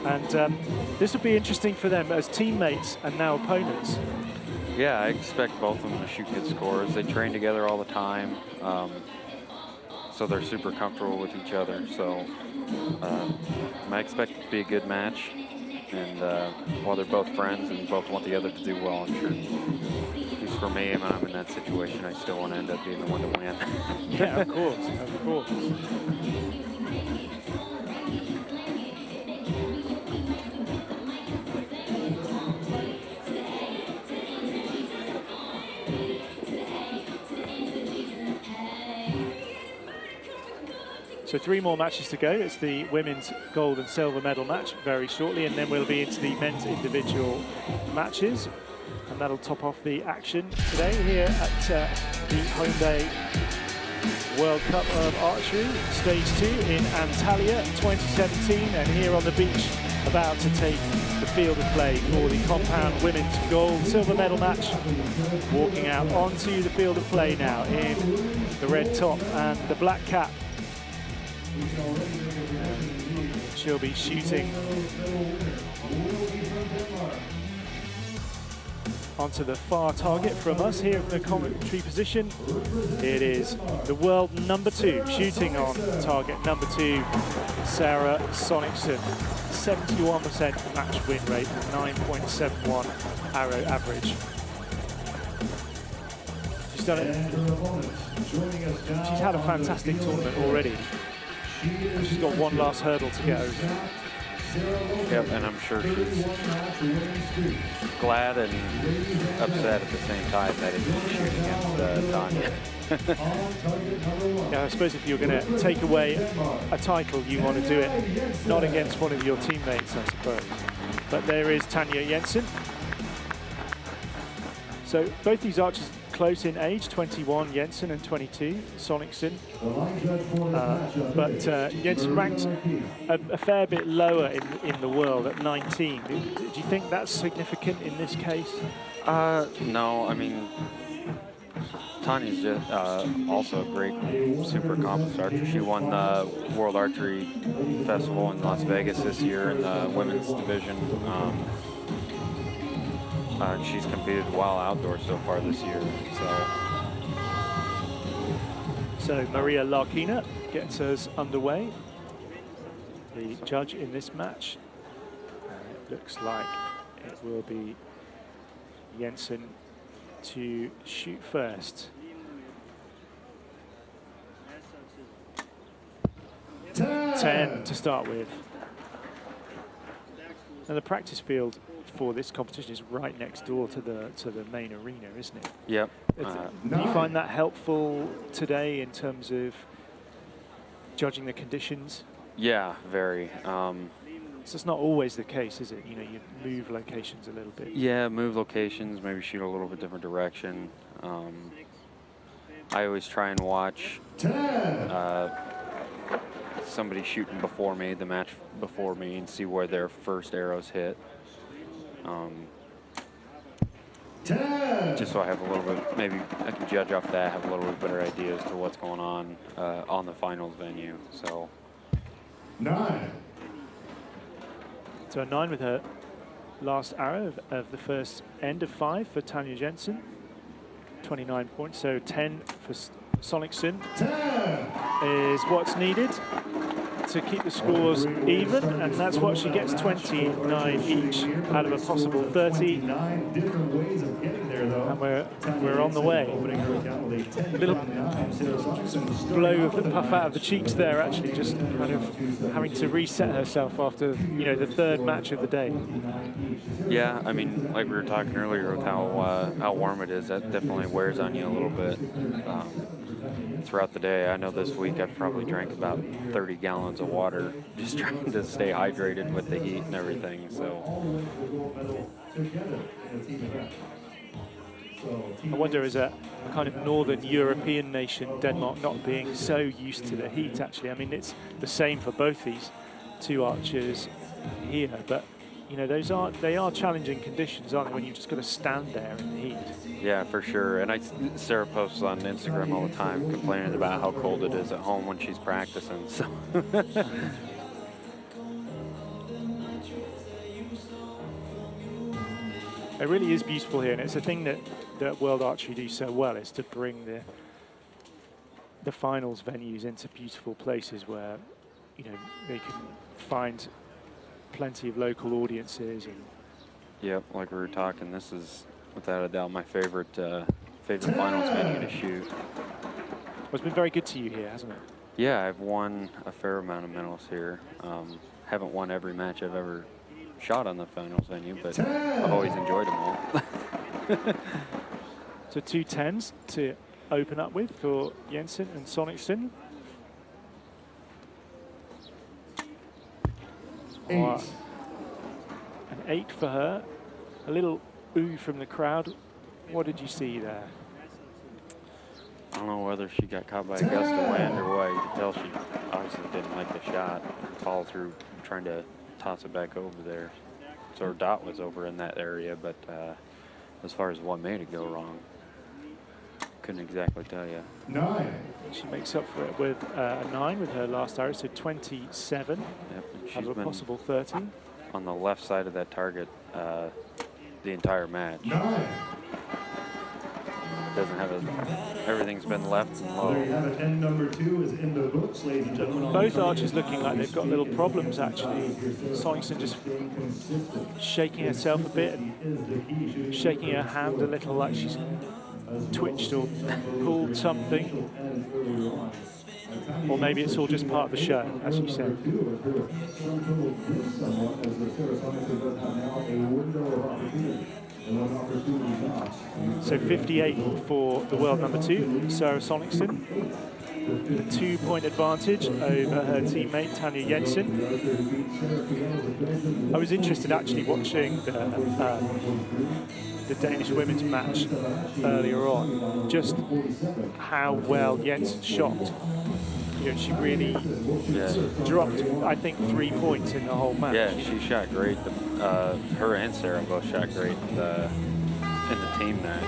And this will be interesting for them as teammates and now opponents. Yeah, I expect both of them to shoot good scores. They train together all the time, so they're super comfortable with each other. So I expect it to be a good match. And while they're both friends and both want the other to do well, I'm sure, at least for me, when I'm in that situation, I still want to end up being the one to win. Yeah, of course, of course. So 3 more matches to go. It's the women's gold and silver medal match very shortly, and then we'll be into the men's individual matches. And that'll top off the action today here at the Hyundai World Cup of Archery, Stage 2 in Antalya 2017. And here on the beach, about to take the field of play for the compound women's gold silver medal match. Walking out onto the field of play now in the red top and the black cap. She'll be shooting onto the far target from us here in the commentary position. It is the world #2 shooting on target #2, Sarah Sonicson. 71% match win rate, 9.71 arrow average. She's done it. She's had a fantastic tournament already. She's got one last hurdle to get over. Yep, and I'm sure she's glad and upset at the same time that it's shooting against Tanja. Yeah, I suppose if you're going to take away a title, you want to do it not against one of your teammates, I suppose. But there is Tanja Jensen. So both these archers close in age, 21 Jensen and 22 Sonicson. But Jensen ranked a fair bit lower in the world at 19. Do you think that's significant in this case? No, I mean, Tanya's just also a great, super accomplished archer. She won the World Archery Festival in Las Vegas this year in the women's division. And she's competed well outdoors so far this year. So Maria Larkina gets us underway. The judge in this match. It looks like it will be Jensen to shoot first. 10 to start with. And the practice field for this competition is right next door to the main arena, isn't it? Yep. Do you find that helpful today in terms of judging the conditions? Yeah, very. So it's not always the case, is it? You know, you move locations a little bit. Yeah, move locations, maybe shoot a little bit different direction. I always try and watch somebody shooting before me, the match before me, and see where their first arrows hit. Just so I have a little bit, maybe I can judge off that, have a little bit better idea as to what's going on the finals venue. So 9. So a 9 with her last arrow of the first end of 5 for Tanya Jensen. 29 points, so 10 for Sonicson is what's needed to keep the scores even, and that's what she gets, 29 each out of a possible 30. And we're on the way. A little blow of the puff out of the cheeks there, actually, just kind of having to reset herself after, you know, the third match of the day. Yeah, I mean, like we were talking earlier with how warm it is, that definitely wears on you a little bit throughout the day. I know this week I've probably drank about 30 gallons of water just trying to stay hydrated with the heat and everything. So I wonder, as a kind of northern European nation, Denmark not being so used to the heat, actually. I mean, it's the same for both these two archers here, but you know, they are challenging conditions, aren't they, when you've just got to stand there in the heat. yeah, for sure. And Sarah posts on Instagram all the time complaining about how cold it is at home when she's practicing. So it really is beautiful here, and it's a thing that World Archery do so well, is to bring the finals venues into beautiful places where, you know, they can find plenty of local audiences. And yep, like we were talking, this is without a doubt my favorite finals venue to shoot. Well, it's been very good to you here, hasn't it? Yeah, I've won a fair amount of medals here. Haven't won every match I've ever shot on the finals venue, but I've always enjoyed them all. So 2 10s to open up with for Jensen and Sonicson. 8. An 8 for her. A little ooh from the crowd. What did you see there? I don't know whether she got caught by a gust of wind or what. You could tell she obviously didn't like the shot. Follow through trying to toss it back over there. So her dot was over in that area, but as far as what made it go wrong, couldn't exactly tell you. 9. She makes up for it with a 9 with her last arrow, so 27 Yep, and out she's of a been possible 30. on the left side of that target the entire match. 9. Doesn't have everything's been left and low. There you have it. End number 2 is in the books, ladies and gentlemen. Both archers looking like they've got little problems, actually. Sonicson just shaking herself a bit and shaking her hand a little, like she's twitched or pulled something. Or maybe it's all just part of the show, as you said. So 58 for the world number 2, Sarah Sonicson. A 2-point advantage over her teammate Tanya Jensen. I was interested actually watching the Danish women's match earlier on, just how well Jensen shot. You know, she really dropped, I think, 3 points in the whole match. Yeah, she shot great. Her and Sarah both shot great in the team match.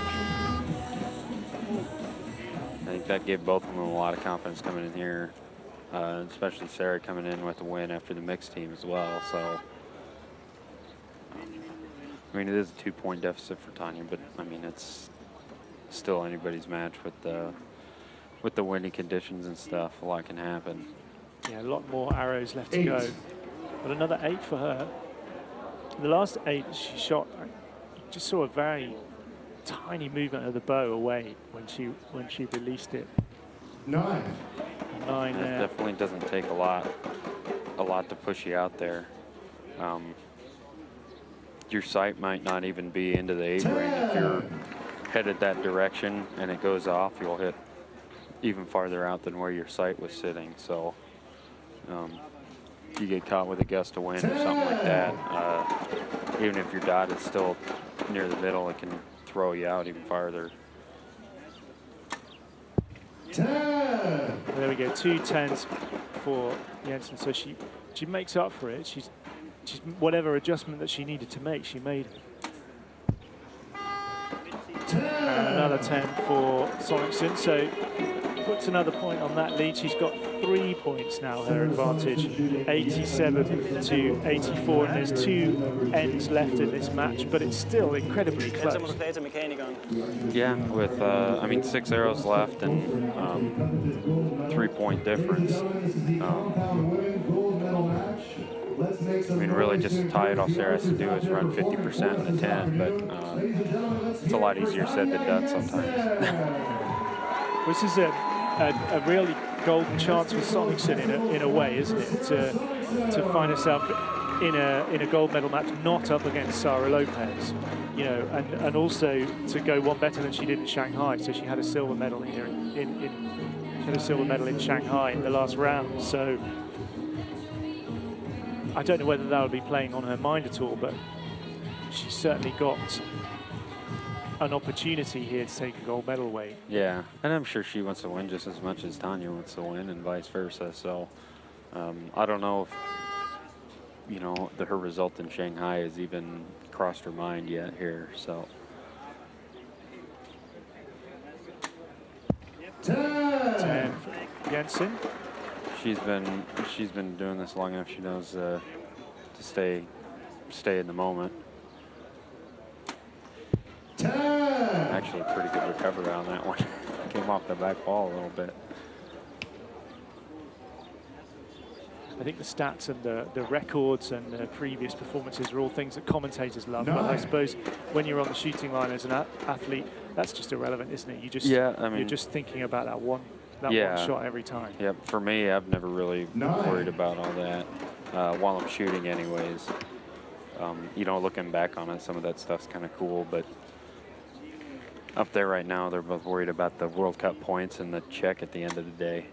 I think that gave both of them a lot of confidence coming in here, especially Sarah coming in with a win after the mixed team as well. So, I mean, it is a 2-point deficit for Tanya, but I mean, it's still anybody's match with the windy conditions and stuff. A lot can happen. Yeah, a lot more arrows left to go. But another 8 for her. The last 8 she shot, I just saw a very tiny movement of the bow away when she released it. 9. 9 It there. definitely doesn't take a lot to push you out there. Your sight might not even be into the 8 ring. If you're headed that direction and it goes off, you'll hit even farther out than where your sight was sitting. So you get caught with a gust of wind or something like that, even if your dot is still near the middle, it can throw you out even farther. 10. There we go, 2 10s for Jensen. So she makes up for it. She's whatever adjustment that she needed to make, she made it. And another 10 for Sonicson. So puts another point on that lead. She's got 3 points now, her advantage, 87 to 84, and there's 2 ends left in this match, but it's still incredibly close. Yeah, with, I mean, 6 arrows left and 3-point difference. I mean, really just to tie it, all Sarah has to do is run 50% in the 10, but it's a lot easier said than done sometimes. This is a really golden chance for Sonicson in a way, isn't it? To find herself in a gold medal match, not up against Sarah Lopez, you know, and also to go one better than she did in Shanghai. So she had a silver medal here she had a silver medal in Shanghai in the last round. So I don't know whether that will be playing on her mind at all, but she's certainly got an opportunity here to take a gold medal away. Yeah, and I'm sure she wants to win just as much as Tanya wants to win, and vice versa. So I don't know if, you know, her result in Shanghai has even crossed her mind yet here. So 10 for Jensen. She's been doing this long enough. She knows to stay in the moment. Actually, a pretty good recovery on that one. Came off the back ball a little bit. I think the stats and the records and the previous performances are all things that commentators love. But I suppose when you're on the shooting line as an athlete, that's just irrelevant, isn't it? You just, I mean, you're just thinking about that one shot every time. Yeah, for me, I've never really worried about all that while I'm shooting anyways. You know, looking back on it, some of that stuff's kind of cool, but up there right now, they're both worried about the World Cup points and the check at the end of the day.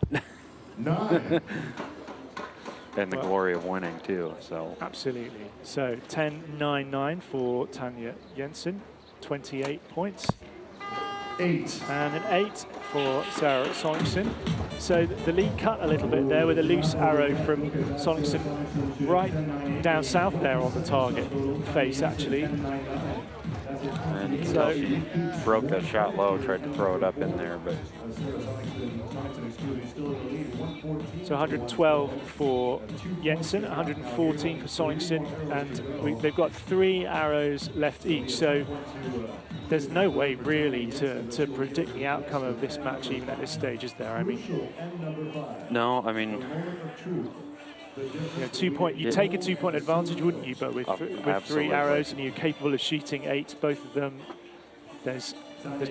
And the glory of winning, too. So absolutely. So 10-9-9 for Tanya Jensen, 28 points. 8. And an 8 for Sarah Sonicson. So the lead cut a little bit there with a loose arrow from Sonicson right down south there on the target face, actually. And so she broke that shot low, tried to throw it up in there, but. So 112 for Jensen, 114 for Sonicson, and they've got 3 arrows left each. So there's no way really to predict the outcome of this match even at this stage, is there? I mean, no, I mean, you know, 2 point. You take a 2-point advantage, wouldn't you? But with 3 arrows and you're capable of shooting 8, both of them, there's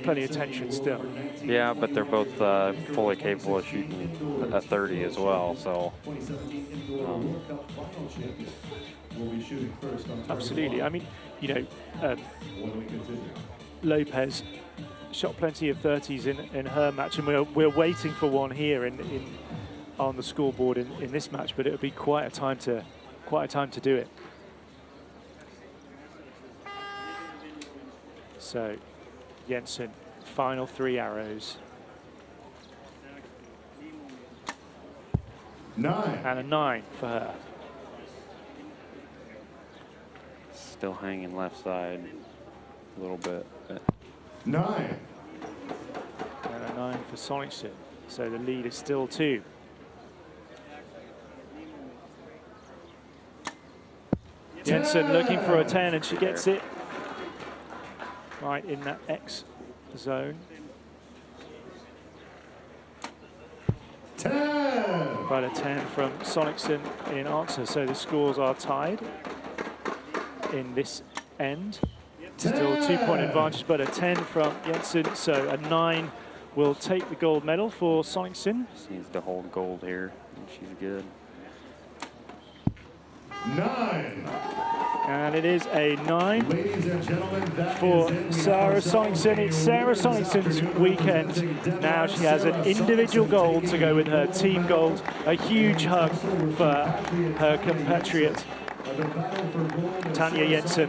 plenty of tension still. Yeah, but they're both fully capable of shooting a 30 as well. So. Absolutely. I mean, you know, Lopez shot plenty of 30s in her match, and we're waiting for one here on the scoreboard in this match, but it would be quite a time to do it. So Jensen, final 3 arrows. 9. And a 9 for her. Still hanging left side a little bit. 9. And a 9 for Sonicson. So the lead is still 2. Jensen looking for a 10, and she gets it right in that X zone. 10. But a 10 from Sonicson in answer. So the scores are tied in this end. Still a 2-point advantage, but a 10 from Jensen. So a 9 will take the gold medal for Sonicson. She needs to hold gold here, and she's good. 9. And it is a 9 Ladies and gentlemen, for Sarah Sonicson. It's Sarah Sonicson's weekend. Now she has an individual gold to go with her team gold. A huge hug for her compatriot Tanya Jensen.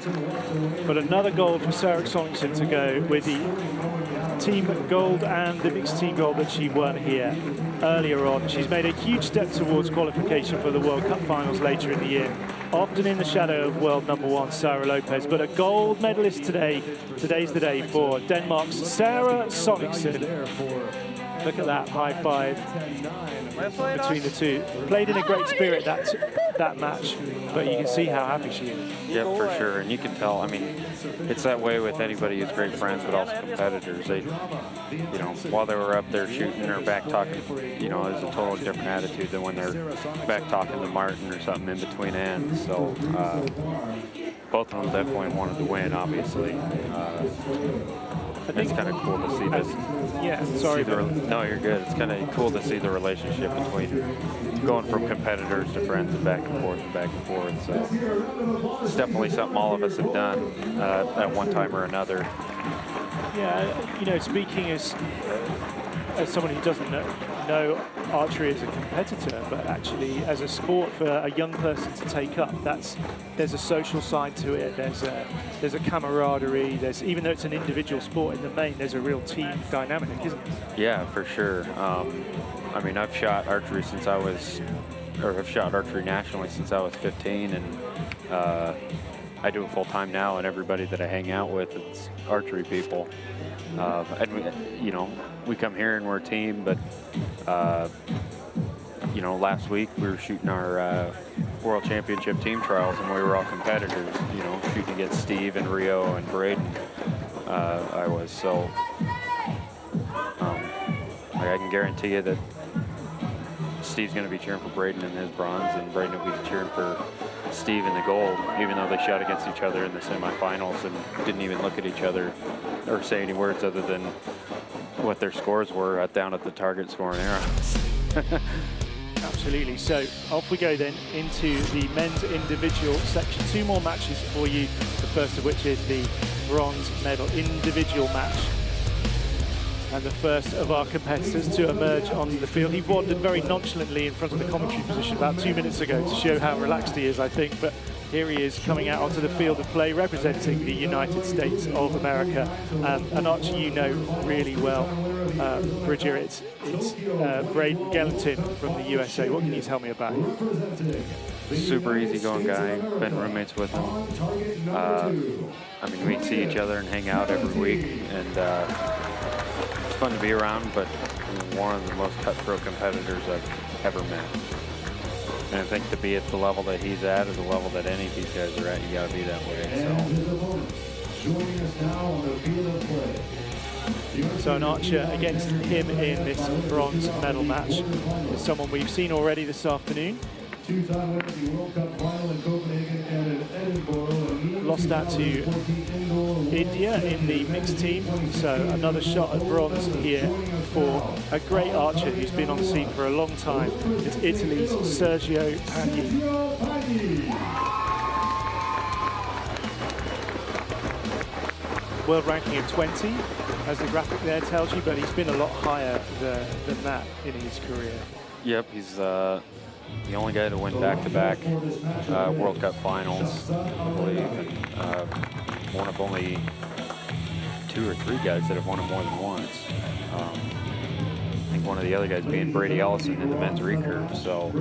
But another gold for Sarah Sonicson to go with the team gold and the mixed team gold that she won here earlier on. She's made a huge step towards qualification for the World Cup finals later in the year, often in the shadow of world #1 Sarah Lopez, but a gold medalist today. Today's the day for Denmark's Sarah Sonicson. Look at that high five between the two. Played in a great spirit that match, but you can see how happy she is. Yeah, for sure. And you can tell, I mean, it's that way with anybody who's great friends, but also competitors. They, you know, while they were up there shooting or back talking, you know, there's a totally different attitude than when they're back talking to Martin or something in between ends. So both of them definitely wanted to win, obviously. It's kind of cool to see this. Yeah, sorry. No, you're good. It's kind of cool to see the relationship between going from competitors to friends and back and forth and back and forth. So it's definitely something all of us have done at one time or another. Yeah, you know, speaking as someone who doesn't know archery as a competitor, but actually as a sport for a young person to take up, there's a social side to it. There's a camaraderie. Even though it's an individual sport in the main, there's a real team dynamic, isn't there? Yeah, for sure. I mean, I've shot archery since I was, or I've shot archery nationally since I was 15, and I do it full time now, and everybody that I hang out with, it's archery people. And we, you know, we come here and we're a team, but you know, last week we were shooting our World Championship team trials, and we were all competitors, you know, shooting against Steve and Rio and Braden. I was, so I can guarantee you that Steve's going to be cheering for Braden in his bronze, and Braden will be cheering for Steve in the gold, even though they shot against each other in the semifinals and didn't even look at each other or say any words other than what their scores were down at the target scoring arrows. Absolutely. So off we go then into the men's individual section. Two more matches for you, the first of which is the bronze medal individual match. And the first of our competitors to emerge onto the field. He wandered very nonchalantly in front of the commentary position about 2 minutes ago to show how relaxed he is, I think. But here he is coming out onto the field of play, representing the United States of America. An archer you know really well, Bridger. It's Braden Gellentin from the USA. What can you tell me about him? Super easygoing guy. Been roommates with him. I mean, we see each other and hang out every week, and it's fun to be around, but one of the most cutthroat competitors I've ever met. And I think to be at the level that he's at, or the level that any of these guys are at, you got to be that way. So an archer against him in this bronze medal match is someone we've seen already this afternoon. Two-time winner of the World Cup final in Copenhagen and in Edinburgh. Lost out to India in the mixed team, so another shot at bronze here for a great archer who's been on the scene for a long time. It's Italy's Sergio Pagni. World ranking of 20, as the graphic there tells you, but he's been a lot higher than that in his career. Yep, he's the only guy to win back-to-back World Cup finals, I believe, and one of only 2 or 3 guys that have won it more than once. I think one of the other guys being Brady Ellison in the men's recurve, so.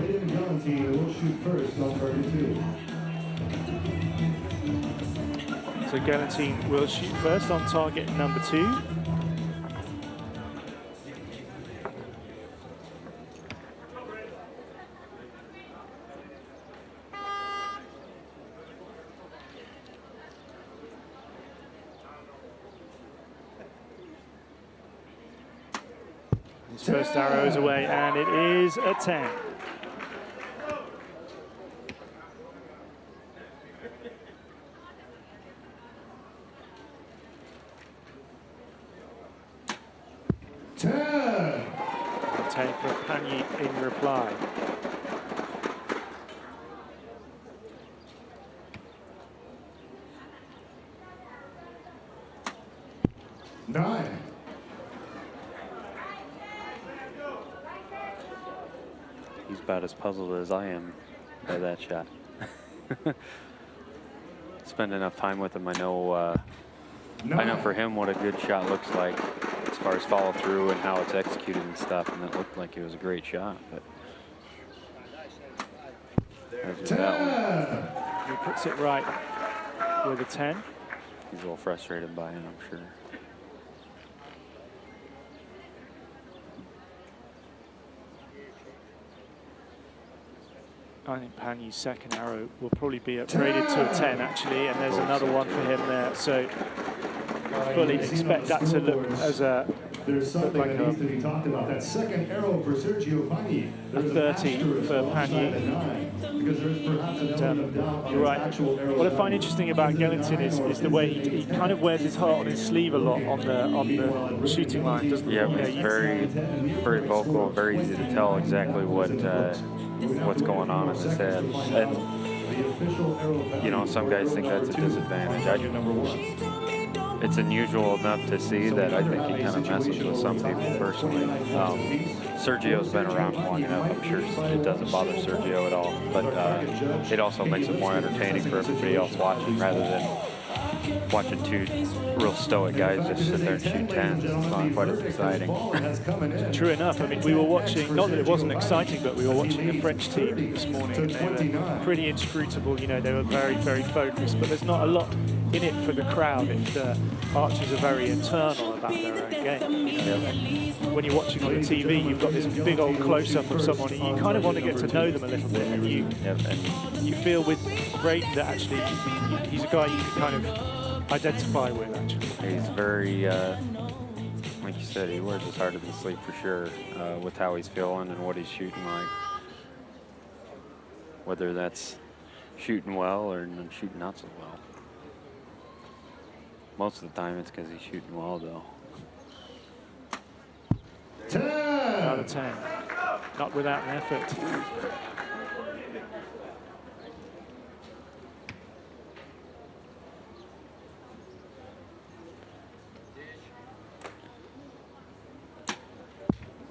So Gellentin will shoot first on target number 2. His first arrow is away, and it is a 10. A 10 for Pagni in reply. Nine. He's about as puzzled as I am by that shot. Spend enough time with him, I know for him what a good shot looks like as far as follow through and how it's executed and stuff, and it looked like it was a great shot. But there's that one. He puts it right with a 10. He's a little frustrated by it, I'm sure. I think Panyu's second arrow will probably be upgraded to a 10 actually, and there's another one for him there. So I fully expect that to look as a There's something like that needs to be talked about. That second arrow for Sergio Pagni. a 30 for Panyu. Because there's perhaps an element of doubt on You're his right. actual arrow. What I find interesting about Gellington is the way he kind of wears his heart on his sleeve a lot on the shooting line, doesn't he? Yeah, You know, he's very vocal, very easy to tell exactly what's going on in his head. And, you know, some guys think that's a disadvantage. It's unusual enough to see that I think he kind of messes with some people personally. Sergio's been around long enough. I'm sure it doesn't bother Sergio at all. But it also makes it more entertaining for everybody else watching rather than watching two real stoic guys just sit there and shoot 10s. It's not quite as exciting. True enough. I mean, we were watching, not that it wasn't exciting, but we were watching the French team this morning. And they were pretty inscrutable. You know, they were very, very focused. But there's not a lot in it for the crowd if the archers are very internal about their own game. You know? When you're watching on the TV, you've got this big old close-up of someone, and you kind of want to get to know them a little bit. And you feel with Braden that actually he's a guy you can kind of identify with, actually. He's very, like you said, he wears his heart on his sleeve for sure, with how he's feeling and what he's shooting like. Whether that's shooting well or shooting not so well. Most of the time it's because he's shooting well, though. 10. Another 10. Not without an effort.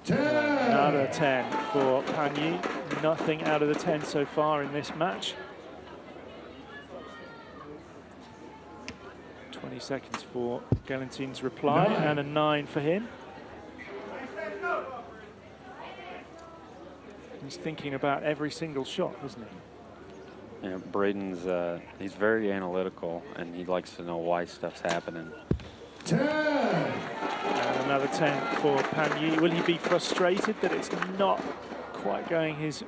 Another 10 for Panyu. Nothing out of the 10 so far in this match. 20 seconds for Gellentin's reply, and a 9 for him. He's thinking about every single shot, isn't he? Yeah, Braden's, he's very analytical, and he likes to know why stuff's happening. 10. And another 10 for Panyu. Will he be frustrated that it's not quite going his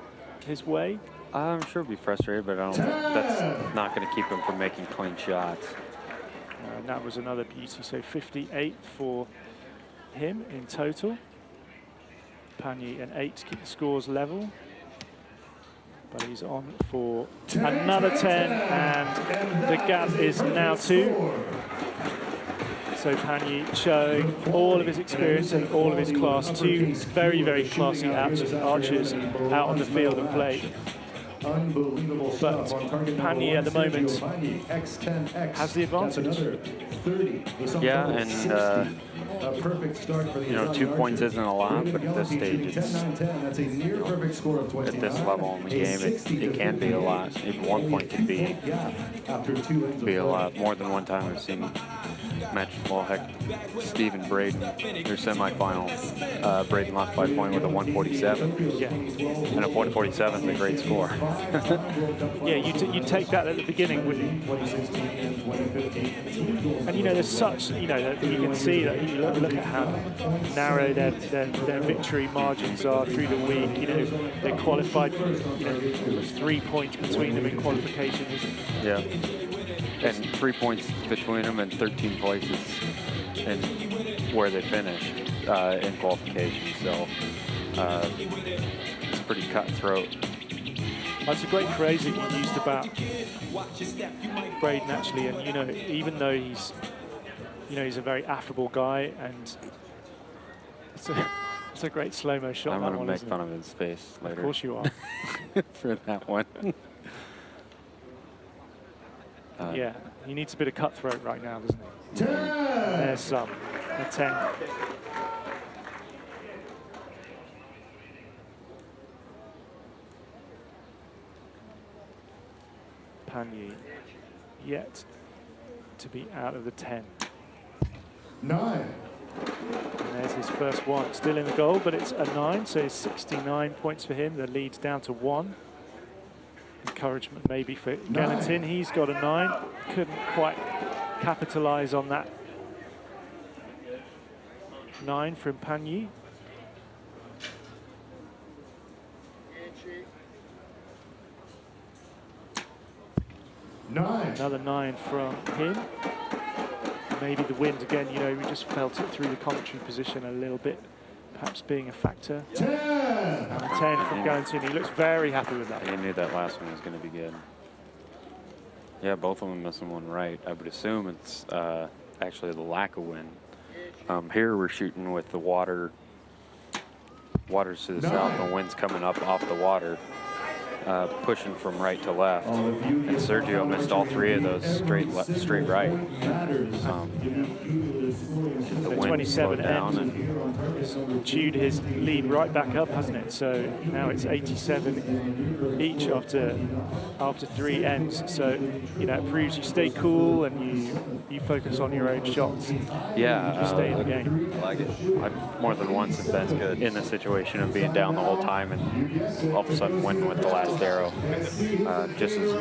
way? I'm sure he'll be frustrated, but I don't think that's not going to keep him from making clean shots. And that was another beauty, so 58 for him in total. Panyu an 8 to keep the scores level. But he's on for another 10, and the gap is now 2. So Panyu showing all of his experience and all of his class. 2 very, very classy archers out on the field of play. But Panyu at the moment has the advantage. Yeah, and you know, 2 points isn't a lot, but at this stage, it's, at this level in the game, it can be a lot. Even 1 point can be a lot. More than one time I've seen matches. Well, heck, Steve and Braden, their semifinal. Braden lost by a point with a 147. Yeah. And a 147 is a great score. Yeah, you take that at the beginning, wouldn't you? And you know, there's such, you know, you can see that you look at how narrow their victory margins are through the week. You know, they qualified, you know, 3 points between them in qualification. Yeah. And 3 points between them and 13 places in where they finished in qualification. So it's pretty cutthroat. That's a great phrase that you used about Braden, actually. And you know, even though he's a very affable guy, and it's a great slow-mo shot. I'm going to make fun of his face later. Of course you are. For that one. Yeah, he needs a bit of cutthroat right now, doesn't he? 10. There's some. A 10. Panyu yet to be out of the 10. 9. And there's his first one. Still in the goal, but it's a 9, so it's 69 points for him. The lead's down to 1. Encouragement maybe for Gellentin. He's got a 9. Couldn't quite capitalize on that 9 from Panyu. 9. Another 9 from him. Maybe the wind again, you know, we just felt it through the commentary position a little bit, perhaps being a factor. 10. And 10 from Galantin. He looks very happy with that. He knew that last one was going to be good. Yeah, both of them missing one right. I would assume it's actually the lack of wind. Here we're shooting with the water's to the south, the wind's coming up off the water, pushing from right to left. And Sergio missed all 3 of those straight right. The wind 27 slowed down and chewed his lead right back up, hasn't it? So now it's 87 each after 3 ends. So, you know, it proves you stay cool and you focus on your own shots. Yeah, you stay in the game. I like it. I've more than once have been in the situation of being down the whole time and all of a sudden winning with the last arrow. Just as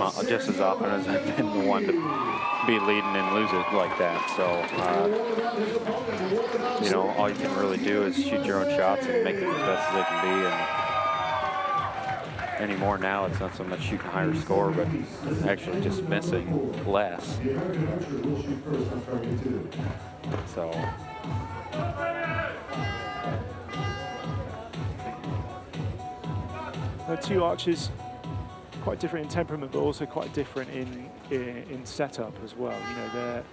often as I've been the one to be leading and lose it like that. So, you know, all you can really do is shoot your own shots and make it as best as they can be. And anymore now, it's not so much shooting a higher score, but actually just missing less. So. The 2 archers, quite different in temperament, but also quite different in setup as well. You know, they're.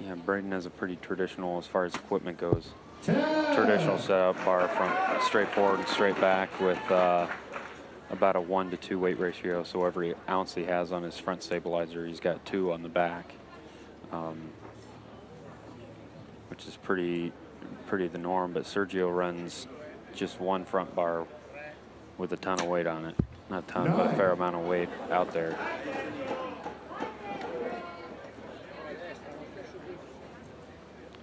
Yeah, Braden has a pretty traditional, as far as equipment goes, traditional setup, bar front, straight forward and straight back with about a 1 to 2 weight ratio. So every ounce he has on his front stabilizer, he's got 2 on the back, which is pretty the norm. But Sergio runs just 1 front bar with a ton of weight on it. Not a ton, but a fair amount of weight out there.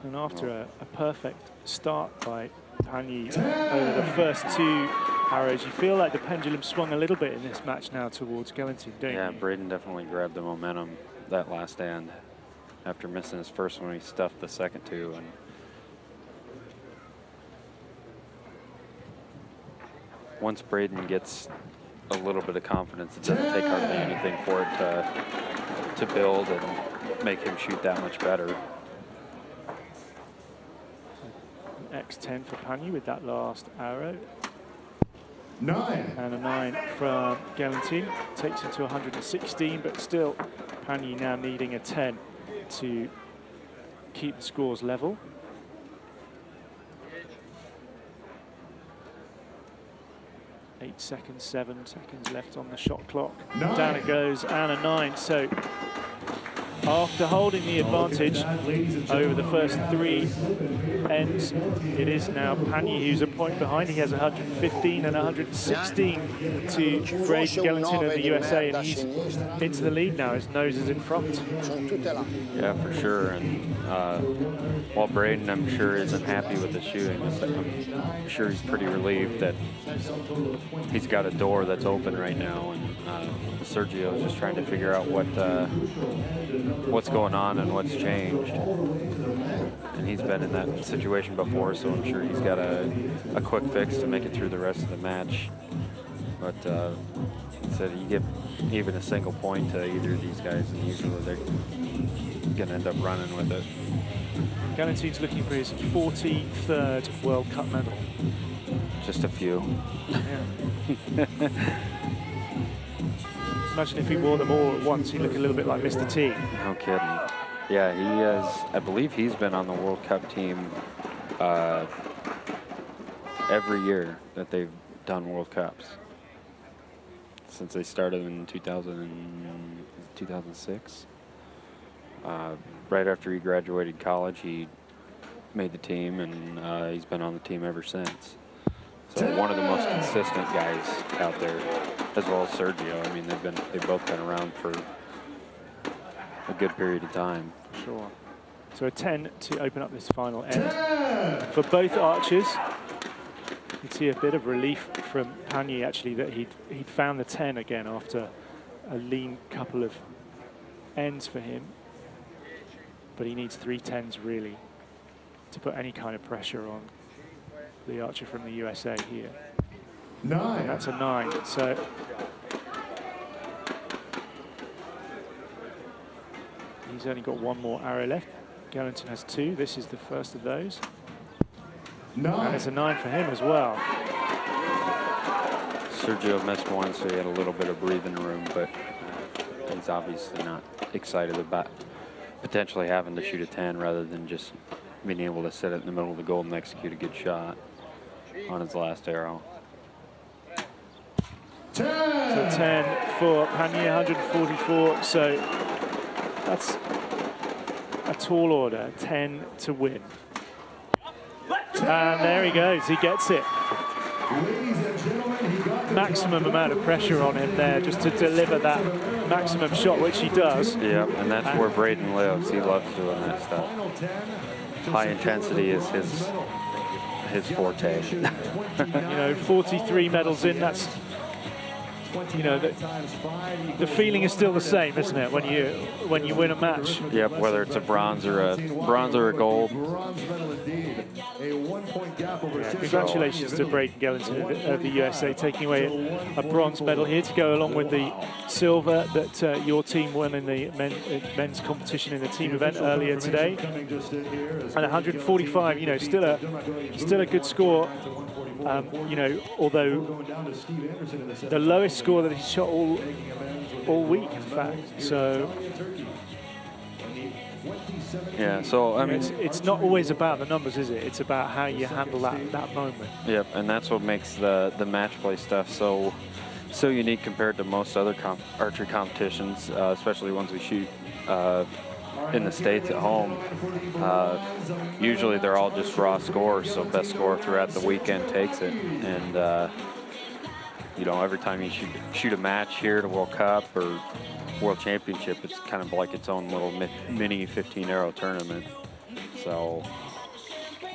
And after a perfect start by Pani over the first 2 arrows, you feel like the pendulum swung a little bit in this match now towards Galantin, don't you? Yeah, Braden definitely grabbed the momentum that last stand. After missing his first one, he stuffed the second 2. And once Braden gets a little bit of confidence, it doesn't take hardly anything for it to build and make him shoot that much better. X10 for Pani with that last arrow. 9. And a 9 from Galantin. Takes him to 116, but still Pani now needing a 10 to keep the scores level. Eight seconds, 7 seconds left on the shot clock. 9. Down it goes, and a 9. So after holding the advantage over the first 3 ends, it is now Pani who's a point behind. He has 115 and 116 to Braden Galantin of the USA, and he's into the lead now. His nose is in front. Yeah, for sure. And while Braden, I'm sure, isn't happy with the shooting, I'm sure he's pretty relieved that he's got a door that's open right now, and Sergio is just trying to figure out what's going on and what's changed. And he's been in that situation before, so I'm sure he's got a quick fix to make it through the rest of the match. But he said you give even a single point to either of these guys, and usually they're going to end up running with it. Galantin's looking for his 43rd World Cup medal. Just a few. Yeah. Imagine if he wore them all at once, he'd look a little bit like Mr. T. No kidding. Yeah, he has, I believe he's been on the World Cup team every year that they've done World Cups. Since they started in 2006. Right after he graduated college, he made the team, and he's been on the team ever since. So one of the most consistent guys out there, as well as Sergio. I mean, they've both been around for a good period of time. Sure. So a 10 to open up this final end. For both archers, you can see a bit of relief from Pani, actually, that he'd found the 10 again after a lean couple of ends for him. But he needs 3 10s, really, to put any kind of pressure on the archer from the USA here. 9. And that's a 9. So He's only got one more arrow left. Galenton has 2. This is the first of those. 9. And it's a 9 for him as well. Sergio missed one, so he had a little bit of breathing room, but he's obviously not excited about potentially having to shoot a 10 rather than just being able to sit it in the middle of the goal and execute a good shot on his last arrow. 10. So 10 for Panier, 144. So that's a tall order, 10 to win. And there he goes, he gets it. Ladies and gentlemen, he got the Maximum amount of pressure on him there just to deliver that maximum shot, which he does. Yeah, and that's where Braden lives. He loves doing that stuff. High intensity is his forte. You know, 43 medals in, that's, you know, the feeling is still the same, isn't it, when you win a match? Yep, whether it's a bronze or a gold. Bronze medal indeed. A 1-point gap over Congratulations to Braden Galenton of the USA, taking away a bronze medal here to go along with the silver that your team won in the men's competition in the team event earlier today. And 145, you know, still a good score. You know, although the lowest score that he's shot all week, in fact. So yeah, so I mean, it's not always about the numbers, is it? It's about how you handle that moment. Yep, and that's what makes the match play stuff so unique compared to most other archery competitions, especially ones we shoot in the States at home. Usually they're all just raw scores, so best score throughout the weekend takes it. And you know, every time you shoot a match here at a World Cup or World Championship, it's kind of like its own little mini 15-arrow tournament. So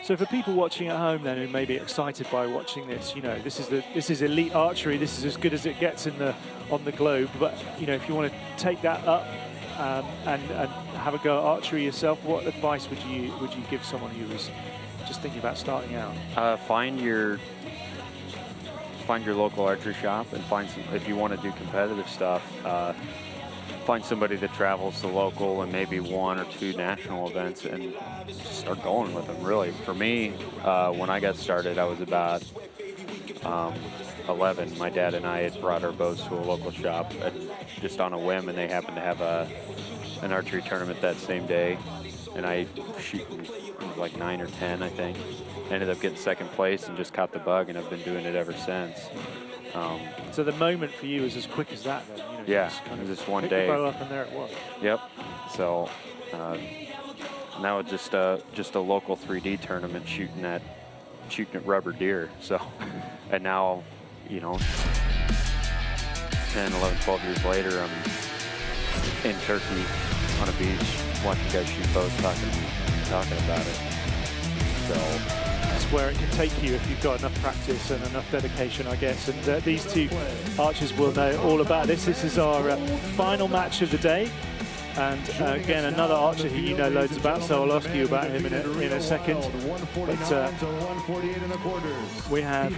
for people watching at home then who may be excited by watching this, you know, this is elite archery. This is as good as it gets on the globe. But you know, if you want to take that up and have a go at archery yourself, what advice would you give someone who was just thinking about starting out? Find your local archery shop and find some, if you want to do competitive stuff, find somebody that travels the local and maybe 1 or 2 national events and just start going with them, really. For me, when I got started, I was about 11. My dad and I had brought our bows to a local shop just on a whim, and they happened to have an archery tournament that same day. And I shooting like 9 or 10, I think. Ended up getting 2nd place and just caught the bug, and I've been doing it ever since. So the moment for you was as quick as that, then? You know, yeah, just one pick day. the bow up and there it was. Yep. So now it's just a local 3D tournament shooting at rubber deer. So, and now, you know, 10, 11, 12 years later, I'm in Turkey on a beach watching guys shoot bows, talking about it. So that's where it can take you if you've got enough practice and enough dedication, I guess. And these two archers will know all about this. This is our final match of the day. And again, another archer who you know loads about, so I'll ask you about him in a second. But we have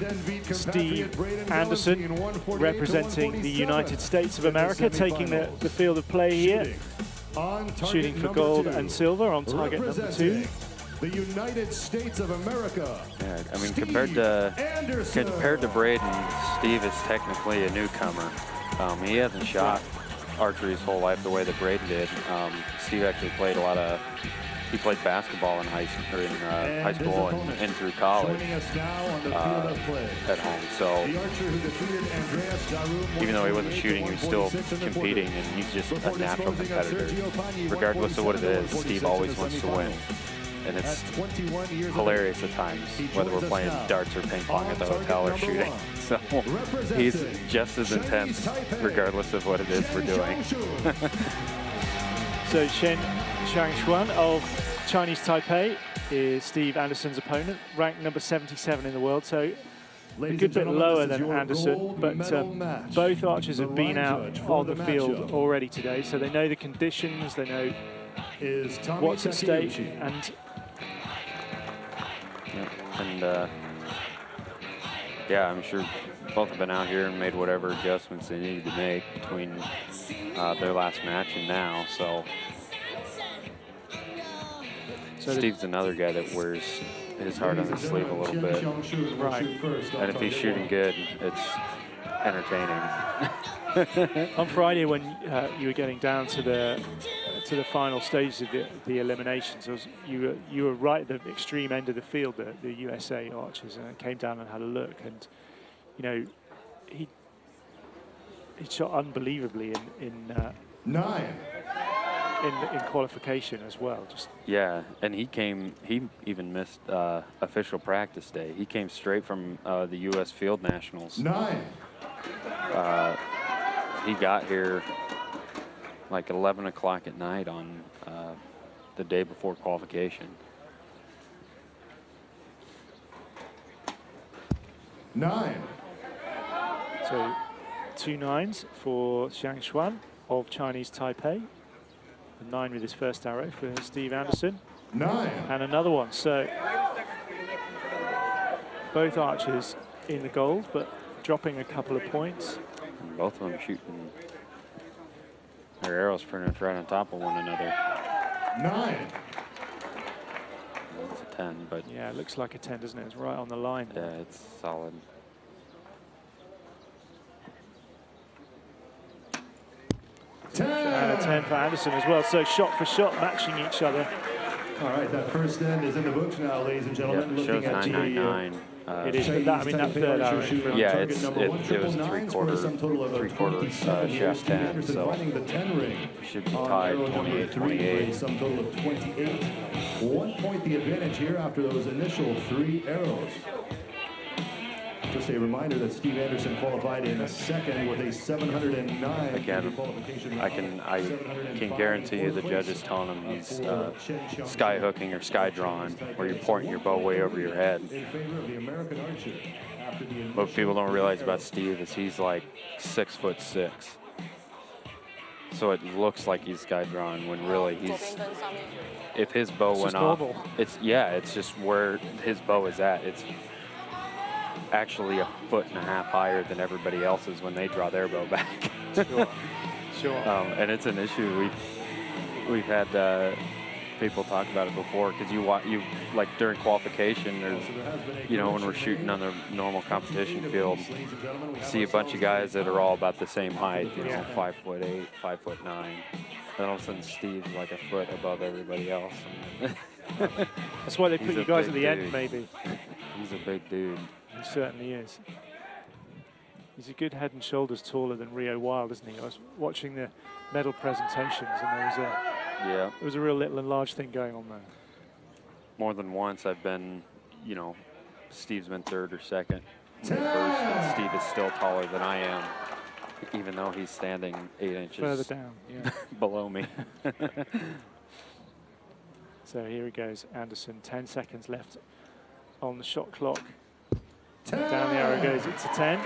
Steve Anderson representing the United States of America, taking the field of play here, shooting for gold and silver on target number 2. The United States of America. Yeah, I mean, compared to Braden, Steve is technically a newcomer. He hasn't shot archery his whole life the way that Braden did. Steve actually played he played basketball in high school and through college at home. So even though he wasn't shooting, he was still competing, and he's just a natural competitor. Regardless of what it is, Steve always wants to win. And it's hilarious at times, whether we're playing darts or ping pong at the hotel or shooting. So he's just as intense, regardless of what it is we're doing. So Shen Xiangshuan of Chinese Taipei is Steve Anderson's opponent, ranked number 77 in the world. So a good bit lower than Anderson, but both archers have been out on the field already today, so they know the conditions, they know what's at stake, and yeah, I'm sure both have been out here and made whatever adjustments they needed to make between their last match and now. So Steve's another guy that wears his heart on his sleeve a little bit. Right. And if he's shooting good, it's entertaining. On Friday, when you were getting down to the final stages of the eliminations, you were right at the extreme end of the field, the USA archers, and I came down and had a look, and you know, he shot unbelievably in 9. in qualification as well. Just Yeah, and he even missed official practice day. He came straight from the U.S. Field Nationals. 9. He got here like 11 o'clock at night on the day before qualification. 9. so 2 9s for Xiang Xuan of Chinese Taipei. A 9 with his first arrow for Steve Anderson. 9. And another one. So both archers in the gold, but dropping a couple of points. And both of them shooting their arrows pretty much right on top of one another. 9. It's a 10, but Yeah, it looks like a 10, doesn't it? It's right on the line. yeah, it's solid. And a 10 for Anderson as well. So shot for shot, matching each other. All right, that first end is in the books now, ladies and Yeah, gentlemen. it shows Looking at 999. It is, but that, I mean, that third arrow. Yeah, it was a three-quarter shaft 10, so should be tied 28-28. Some total of 28. 1 point the advantage here after those initial 3 arrows. Just a reminder that Steve Anderson qualified in a second with a 709. Again, I can guarantee you the judge is telling him he's sky hooking or sky drawing, where you're pointing your bow way over your head. What people don't realize about Steve is he's like 6'6". So it looks like he's sky drawing when really he's, if his bow went off, it's just where his bow is at. It's actually 1.5 feet higher than everybody else's when they draw their bow back. Sure. And it's an issue. We've had people talk about it before, because you like during qualification, there's, you know, when we're shooting on the normal competition field, see a bunch of guys that are all about the same height, you know, 5'8", 5'9". Then all of a sudden Steve's like a foot above everybody else. That's why they put you guys at the end, maybe. He's a big dude. He certainly is. He's a good head and shoulders taller than Rio Wild, isn't he? I was watching the medal presentations, and there was a real little and large thing going on there. More than once I've been, you know, Steve's been third or second. First, and Steve is still taller than I am, even though he's standing 8 inches further down, yeah. below me. So here he goes, Anderson. 10 seconds left on the shot clock. 10. Down the arrow goes, it's a 10.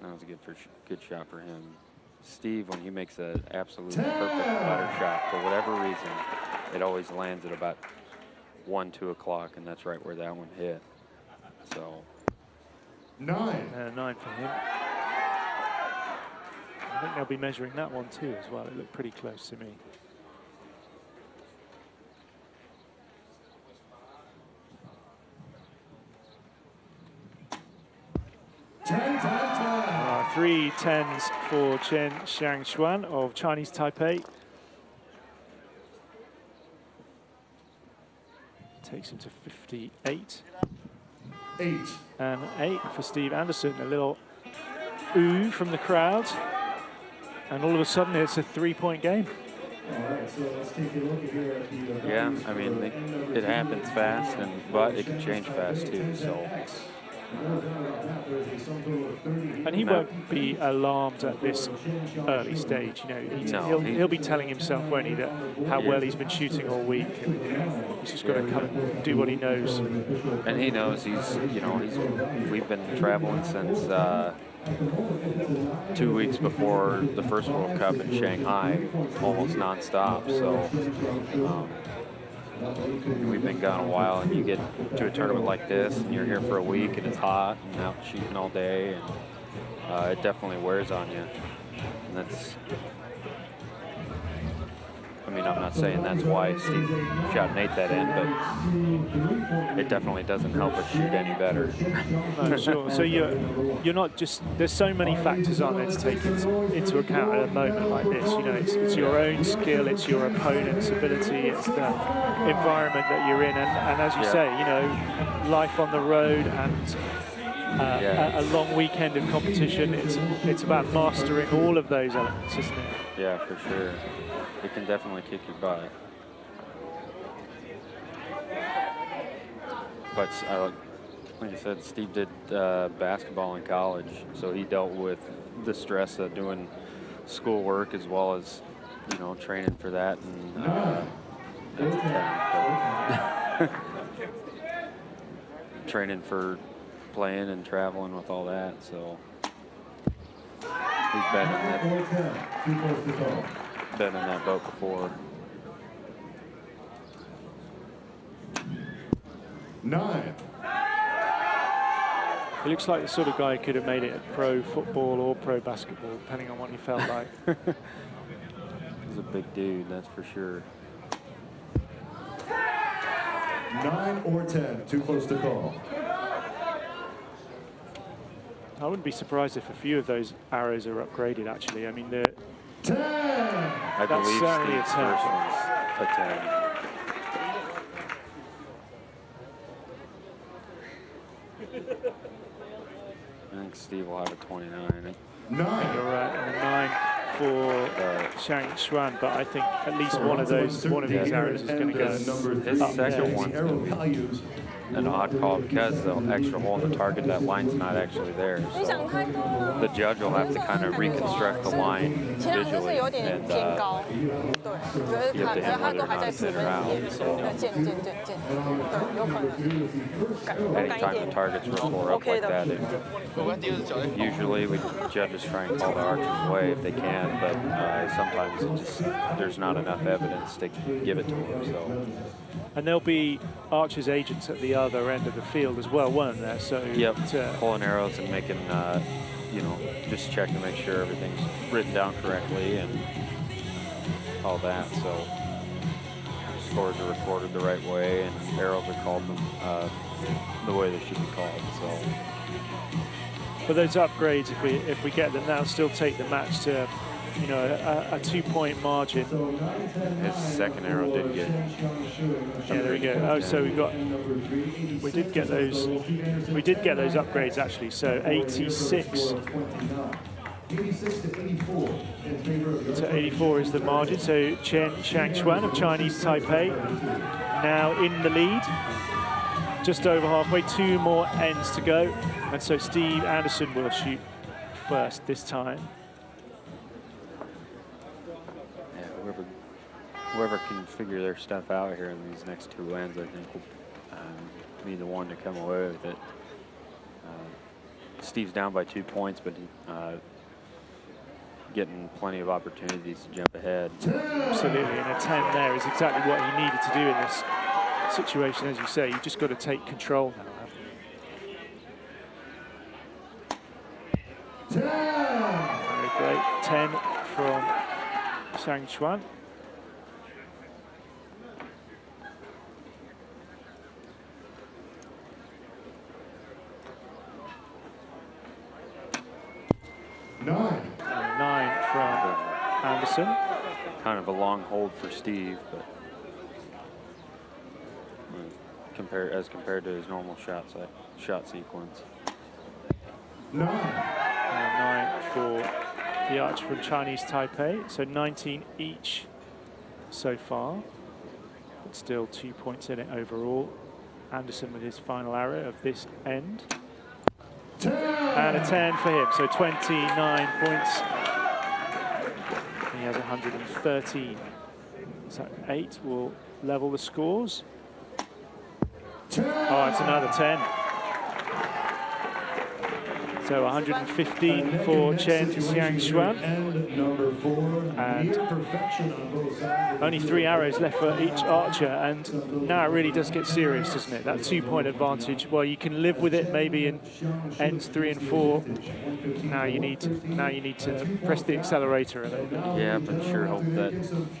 That was a good shot for him. Steve, when he makes an absolute perfect putter shot, for whatever reason, it always lands at about 1, 2 o'clock, and that's right where that one hit. So 9. 9 for him. I think they'll be measuring that one too as well. It looked pretty close to me. Three 10s for Xiang Xuan of Chinese Taipei. Takes him to 58. 8. And 8 for Steve Anderson. A little ooh from the crowd. And all of a sudden it's a 3-point game. All right, so let's take a look here at the yeah, I mean, it happens fast, but it can change fast too. So. And he won't be alarmed at this early stage. You know, he'll be telling himself, won't he, that how well he's been shooting all week. And he's just got to come and do what he knows. And he knows we've been traveling since 2 weeks before the first World Cup in Shanghai, almost nonstop. So. We've been gone a while, and you get to a tournament like this, and you're here for a week, and it's hot, and out shooting all day, and it definitely wears on you. And mean, I'm not saying that's why Steve shot Nate that in, but it definitely doesn't help us shoot any better. No, sure. So you're not just, there's so many factors on there to take into account at a moment like this. You know, it's your own skill, it's your opponent's ability, it's the environment that you're in, and as you say, you know, life on the road and a long weekend of competition. It's about mastering all of those elements, isn't it? Yeah, for sure. It can definitely kick your butt. But like I said, Steve did basketball in college, so he dealt with the stress of doing schoolwork as well as, you know, training for that. And that's a 10, training for playing and traveling with all that, so he's been in that boat before. 9. He looks like the sort of guy who could have made it at pro football or pro basketball, depending on what he felt like. He's a big dude, that's for sure. 9 or 10, too close to call. I wouldn't be surprised if a few of those arrows are upgraded, actually. I mean, 10. I that's believe certainly Steve's a 10. first one's a 10. I think Steve will have a 29. 9. You're right, and a 9 for Shang Xuan, but I think at least one of these arrows is going to go His second one's going to be an odd call because the extra hole in the target, that line's not actually there. So the judge will have to kind of reconstruct the line visually and give to him whether or not it's in or out. So anytime the target's real tore up like that, usually judges try and call the archer's way if they can, but sometimes there's not enough evidence to give it to them. So. And there'll be archers' agents at the other end of the field as well, won't there? So pulling arrows and making, you know, just check to make sure everything's written down correctly and all that. So scores are recorded the right way and arrows are called the way they should be called. So. But those upgrades, if we get them now, still take the match to, you know, a 2-point margin. His second arrow did get. Yeah, there we go. Oh, so we did get those upgrades actually. So 86 to 84 is the margin. So Shang Xuan of Chinese Taipei now in the lead. Just over halfway, 2 more ends to go. And so Steve Anderson will shoot first this time. Whoever can figure their stuff out here in these next 2 ends, I think, will be the one to come away with it. Steve's down by 2 points, but getting plenty of opportunities to jump ahead. Absolutely, and a 10 there is exactly what he needed to do in this situation. As you say, you just got to take control now. Very great. 10 from Shang Xuan. Nine from Anderson. Kind of a long hold for Steve, but as compared to his normal shot sequence. 9 for the archer from Chinese Taipei. So 19 each so far, but still 2 points in it overall. Anderson with his final arrow of this end. 10. And a 10 for him, so 29 points. He has 113. So 8 will level the scores. 10. Oh, it's another 10. So 115 for Chen Xiangshuan. And only 3 arrows left for each archer, and now it really does get serious, doesn't it? That 2-point advantage. Well, you can live with it maybe in ends 3 and 4. Now you need to press the accelerator a little bit. Yeah, but sure hope that,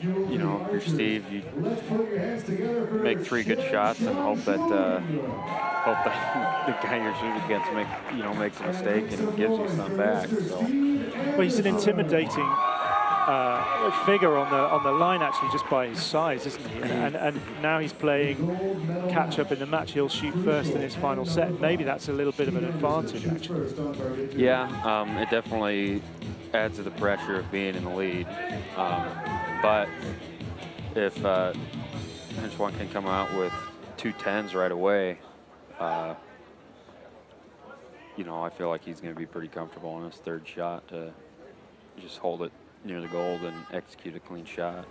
you know, if you're Steve, you make 3 good shots and hope that the guy you're shooting against makes a mistake and gives you some back. So. Well, he's an intimidating figure on the line, actually, just by his size, isn't he? And now he's playing catch up in the match. He'll shoot first in his final set. Maybe that's a little bit of an advantage, actually. Yeah, it definitely adds to the pressure of being in the lead. But if Xiangshuan can come out with 2 10s right away, you know, I feel like he's going to be pretty comfortable on his 3rd shot to just hold it near the gold and execute a clean shot.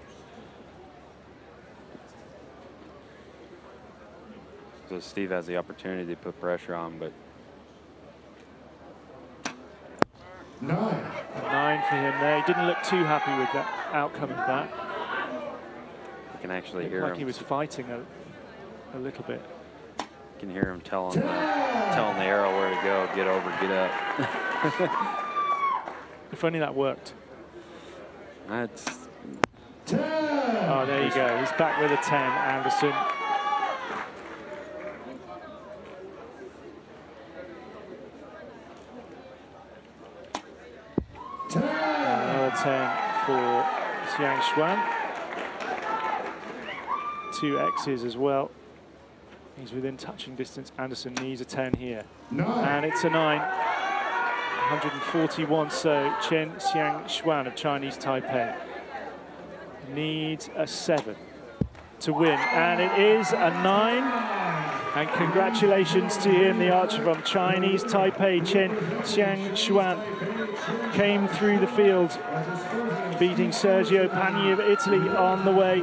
So Steve has the opportunity to put pressure on, but 9 for him there. He didn't look too happy with that outcome of that. you can actually hear like him. He was fighting a little bit. You can hear him telling the arrow where to go, get over, get up. If only that worked. That's... Oh, there you go. He's back with a 10, Anderson. Another 10 for Xiangshuan. 2 X's as well. He's within touching distance. Anderson needs a 10 here. And it's a 9. 141, so Chen Xiangshuan of Chinese Taipei needs a 7 to win. And it is a 9. And congratulations to him, the archer from Chinese Taipei, Chen Xiangshuan, came through the field, beating Sergio Pagni of Italy on the way,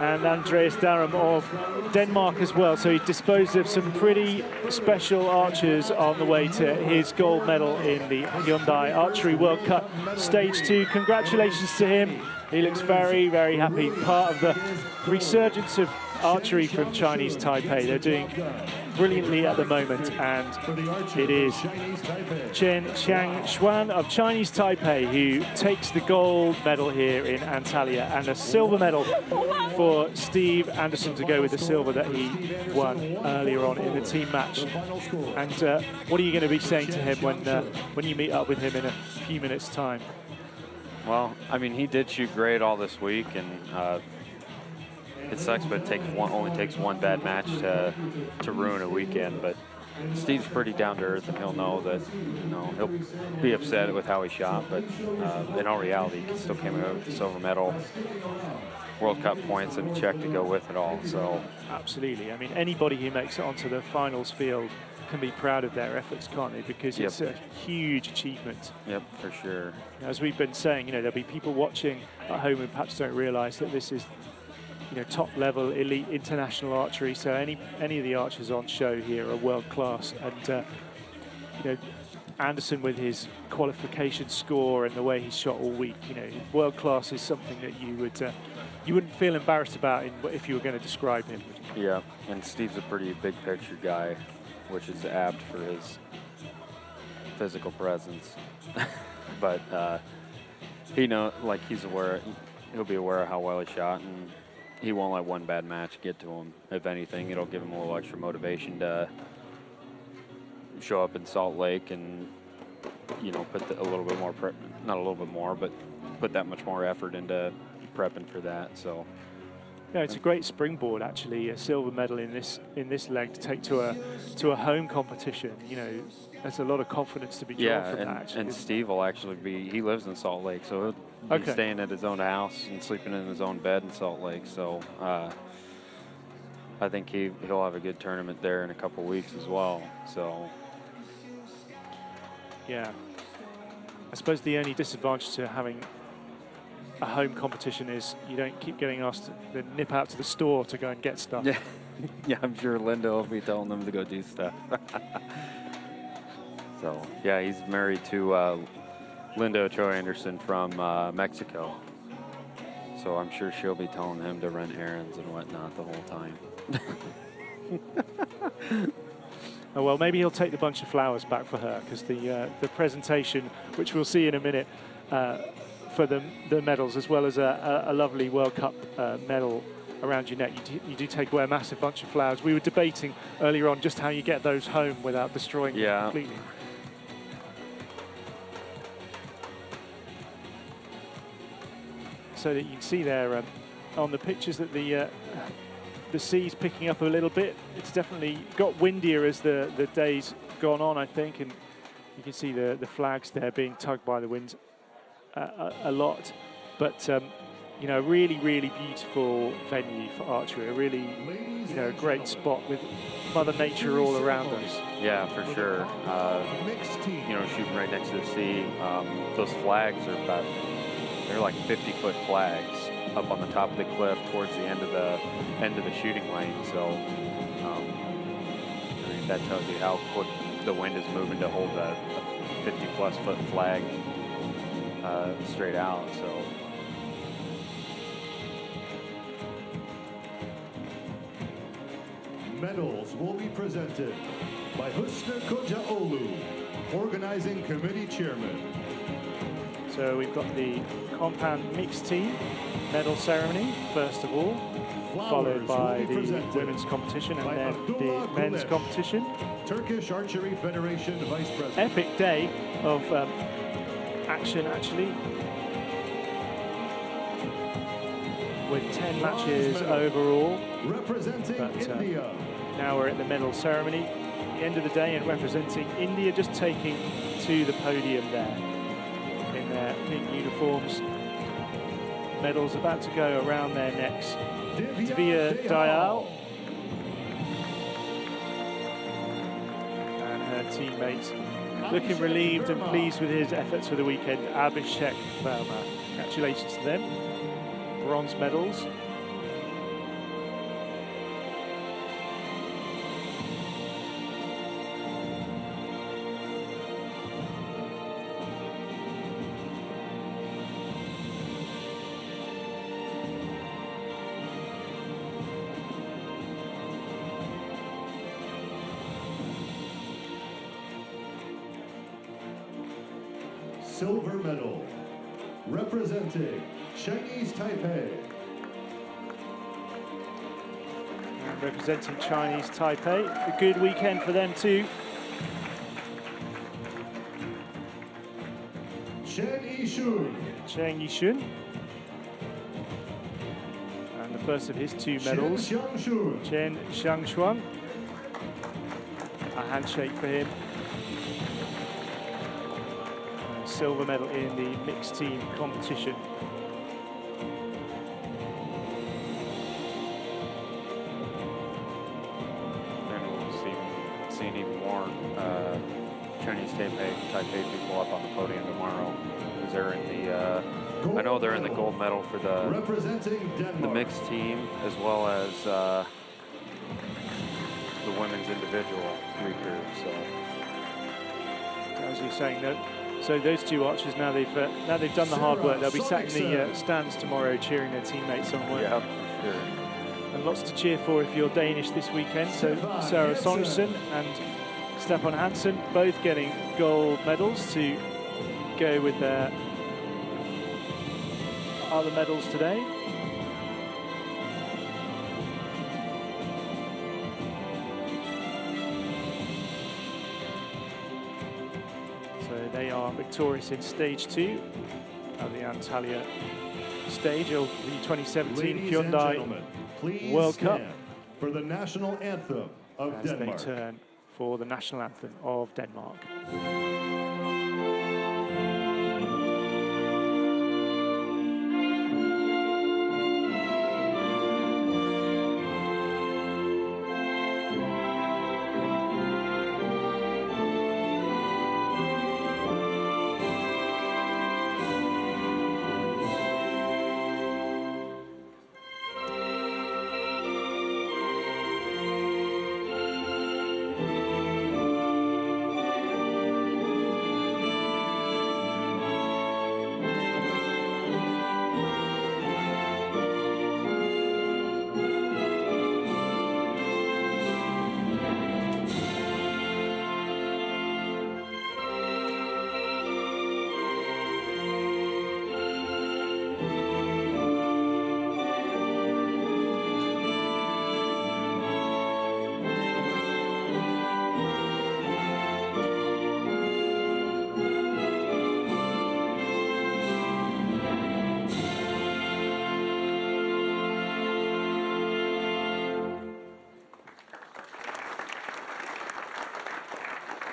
and Andreas Darum of Denmark as well. So he disposed of some pretty special archers on the way to his gold medal in the Hyundai Archery World Cup Stage 2. Congratulations to him. He looks very, very happy. Part of the resurgence of archery from Chinese Taipei. They're doing brilliantly at the moment, and it is Chen Xiangshuan of Chinese Taipei who takes the gold medal here in Antalya, and a silver medal for Steve Anderson to go with the silver that he won earlier on in the team match. And what are you going to be saying to him when you meet up with him in a few minutes' time? Well, I mean, he did shoot great all this week, and it sucks, but it only takes one bad match to ruin a weekend. But Steve's pretty down to earth, and he'll know that, you know, he'll be upset with how he shot, but in all reality, he still came out with the silver medal, World Cup points, and a check to go with it all. So absolutely. I mean, anybody who makes it onto the finals field can be proud of their efforts, can't they? Because it's a huge achievement. Yep, for sure. As we've been saying, you know, there'll be people watching at home who perhaps don't realise that this is, you know, top-level elite international archery. So any of the archers on show here are world-class, and you know, Anderson with his qualification score and the way he's shot all week, you know, world-class is something that you wouldn't feel embarrassed about if you were going to describe him. Yeah, and Steve's a pretty big-picture guy, which is apt for his physical presence. But he knows, like, he'll be aware of how well he shot, and he won't let one bad match get to him. If anything, it'll give him a little extra motivation to show up in Salt Lake and, you know, put a little bit more not a little bit more, but put that much more effort into prepping for that. So yeah, it's a great springboard, actually, a silver medal in this leg to take to a home competition. You know, there's a lot of confidence to be drawn from that, actually. And Steve will actually he lives in Salt Lake, so he'll be staying at his own house and sleeping in his own bed in Salt Lake. So I think he'll have a good tournament there in a couple weeks as well. So yeah, I suppose the only disadvantage to having a home competition is you don't keep getting asked to nip out to the store to go and get stuff. Yeah, yeah, I'm sure Linda will be telling them to go do stuff. So, yeah, he's married to Linda Ochoa Anderson from Mexico. So I'm sure she'll be telling him to run errands and whatnot the whole time. Oh, well, maybe he'll take the bunch of flowers back for her, because the presentation, which we'll see in a minute, for the medals, as well as a lovely World Cup medal around your neck, you do take away a massive bunch of flowers. We were debating earlier on just how you get those home without destroying them completely. So that you can see there on the pictures that the sea's picking up a little bit. It's definitely got windier as the day's gone on, I think, and you can see the flags there being tugged by the wind a lot. But you know, really, really beautiful venue for archery. A really, you know, great spot with Mother Nature all around us. Yeah, for sure. You know, shooting right next to the sea. Those flags are they're like 50-foot flags up on the top of the cliff towards the end of the shooting lane. So I mean, that tells you how quick the wind is moving to hold a 50-plus foot flag straight out. So. Medals will be presented by Husna Kocaoğlu, organizing committee chairman. So we've got the compound mixed team medal ceremony, first of all, followed by the women's competition and then the men's competition. Turkish Archery Federation Vice President. Epic day of action, actually, with 10 matches overall. Representing India. Now we're at the medal ceremony. At the end of the day, and representing India, just taking to the podium there in their pink uniforms. Medals about to go around their necks. Divya Dayal and her teammates looking relieved and pleased with his efforts for the weekend. Abhishek Verma. Congratulations to them. Bronze medals. Silver medal, representing Chinese Taipei. And representing Chinese Taipei. A good weekend for them too. Chen Yishun. Cheng Yishun. And the first of his two medals. Chen Xiangshuan. A handshake for him. Silver medal in the mixed team competition. And we'll see even more Chinese Taipei people up on the podium tomorrow, because they're in the I know they're in the gold medal for the mixed team, as well as the women's individual recurve. So as you're saying, that. So those two archers, now they've done the hard work. They'll be sat in the stands tomorrow cheering their teammates on. Yeah, for sure. And lots to cheer for if you're Danish this weekend. So Sarah Sorensen and Stefan Hansen both getting gold medals to go with their other medals today. They are victorious in stage 2 of the Antalya stage of the 2017 Hyundai World Cup. For the national anthem of Denmark. As they turn for the national anthem of Denmark.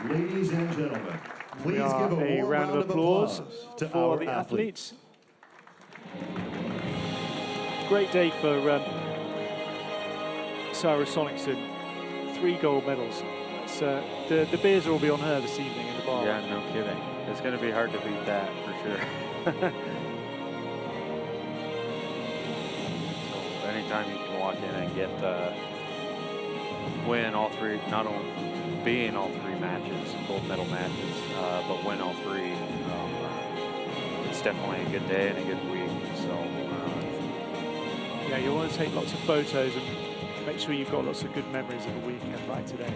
Ladies and gentlemen, please give a warm round of applause to for our the athletes. Great day for Sarah Sonicson. 3 gold medals. The beers will be on her this evening in the bar. Yeah, no kidding. It's going to be hard to beat that for sure. So anytime you can walk in and get win all 3, not only be in all 3 matches, gold medal matches, but win all 3. It's definitely a good day and a good week. So yeah, you want to take lots of photos and make sure you've got lots of good memories of a weekend like today.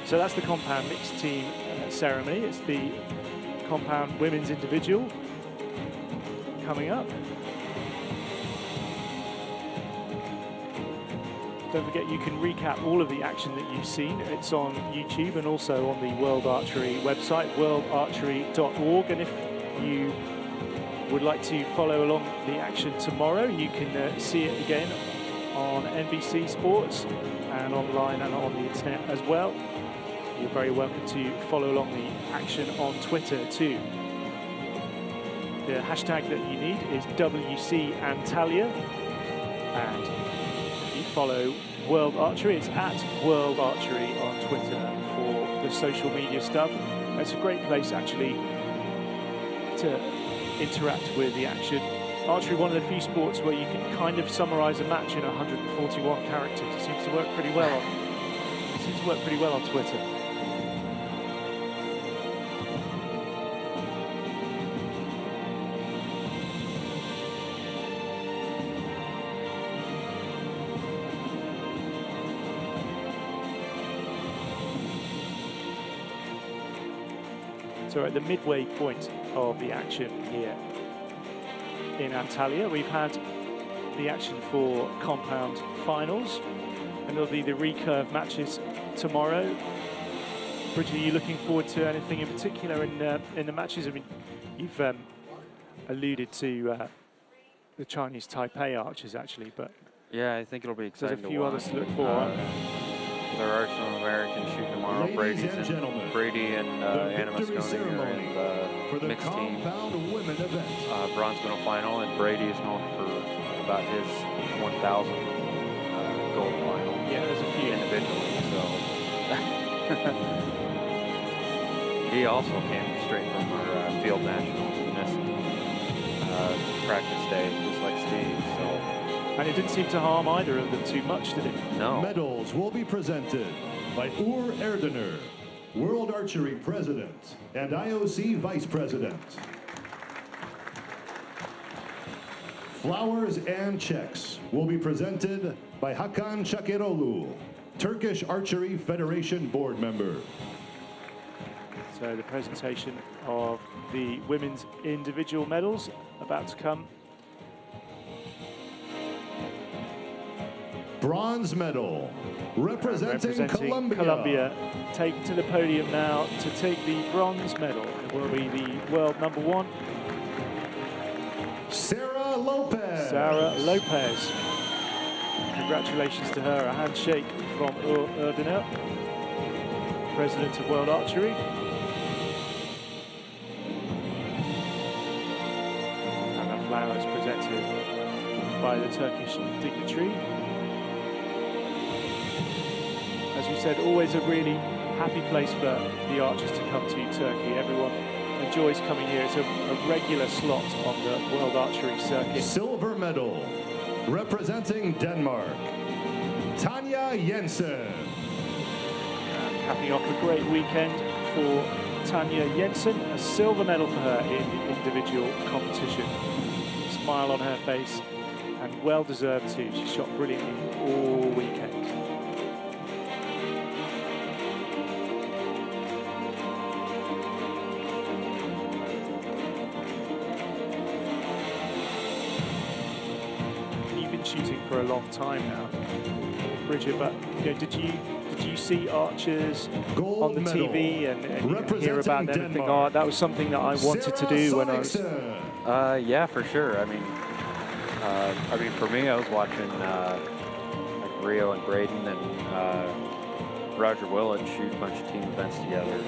So that's the compound mixed team ceremony. It's the compound women's individual coming up. Don't forget you can recap all of the action that you've seen. It's on YouTube and also on the World Archery website, worldarchery.org. And if you would like to follow along the action tomorrow, you can see it again on NBC Sports and online and on the internet as well. You're very welcome to follow along the action on Twitter too. The hashtag that you need is WC Antalya, and if you follow World Archery, it's at World Archery on Twitter for the social media stuff. It's a great place actually to interact with the action. Archery, one of the few sports where you can kind of summarize a match in 141 characters. It seems to work pretty well on Twitter. So at the midway point of the action here in Antalya, we've had the action for compound finals, and there'll be the recurve matches tomorrow. Bridget, are you looking forward to anything in particular in the matches? I mean, you've alluded to the Chinese Taipei archers actually, but yeah, I think it'll be exciting. There's a few others to look for. There are some Americans shooting tomorrow. Brady and Anna Mosconi are in the mixed team bronze medal final, and Brady is known for about his 1,000 gold final. Yeah, there's a few individually. So he also came straight from our field nationals and missed practice day, just like Steve. So. And it didn't seem to harm either of them too much, did it? No. Medals will be presented by Ur Erdener, World Archery President and IOC Vice President. Flowers and checks will be presented by Hakan Çakıroğlu, Turkish Archery Federation Board Member. So the presentation of the women's individual medals about to come. Bronze medal, representing Colombia, taken to the podium now to take the bronze medal. It will be the world #1. Sarah Lopez. Sarah Lopez. Congratulations to her. A handshake from Ur Erdener, President of World Archery. And the flowers presented by the Turkish dignitary. As we said, always a really happy place for the archers to come to Turkey. Everyone enjoys coming here. It's a regular slot on the World Archery circuit. Silver medal, representing Denmark, Tanja Jensen. And capping off a great weekend for Tanja Jensen, a silver medal for her in the individual competition. Smile on her face, and well deserved too. She shot brilliantly all weekend. Shooting for a long time now, Bridget, but you know, did you see archers on the TV and hear about them and think, oh, that was something that I wanted to do when I was... Yeah, for sure. I mean, for me, I was watching like Rio and Braden and Roger Willett shoot a bunch of team events together.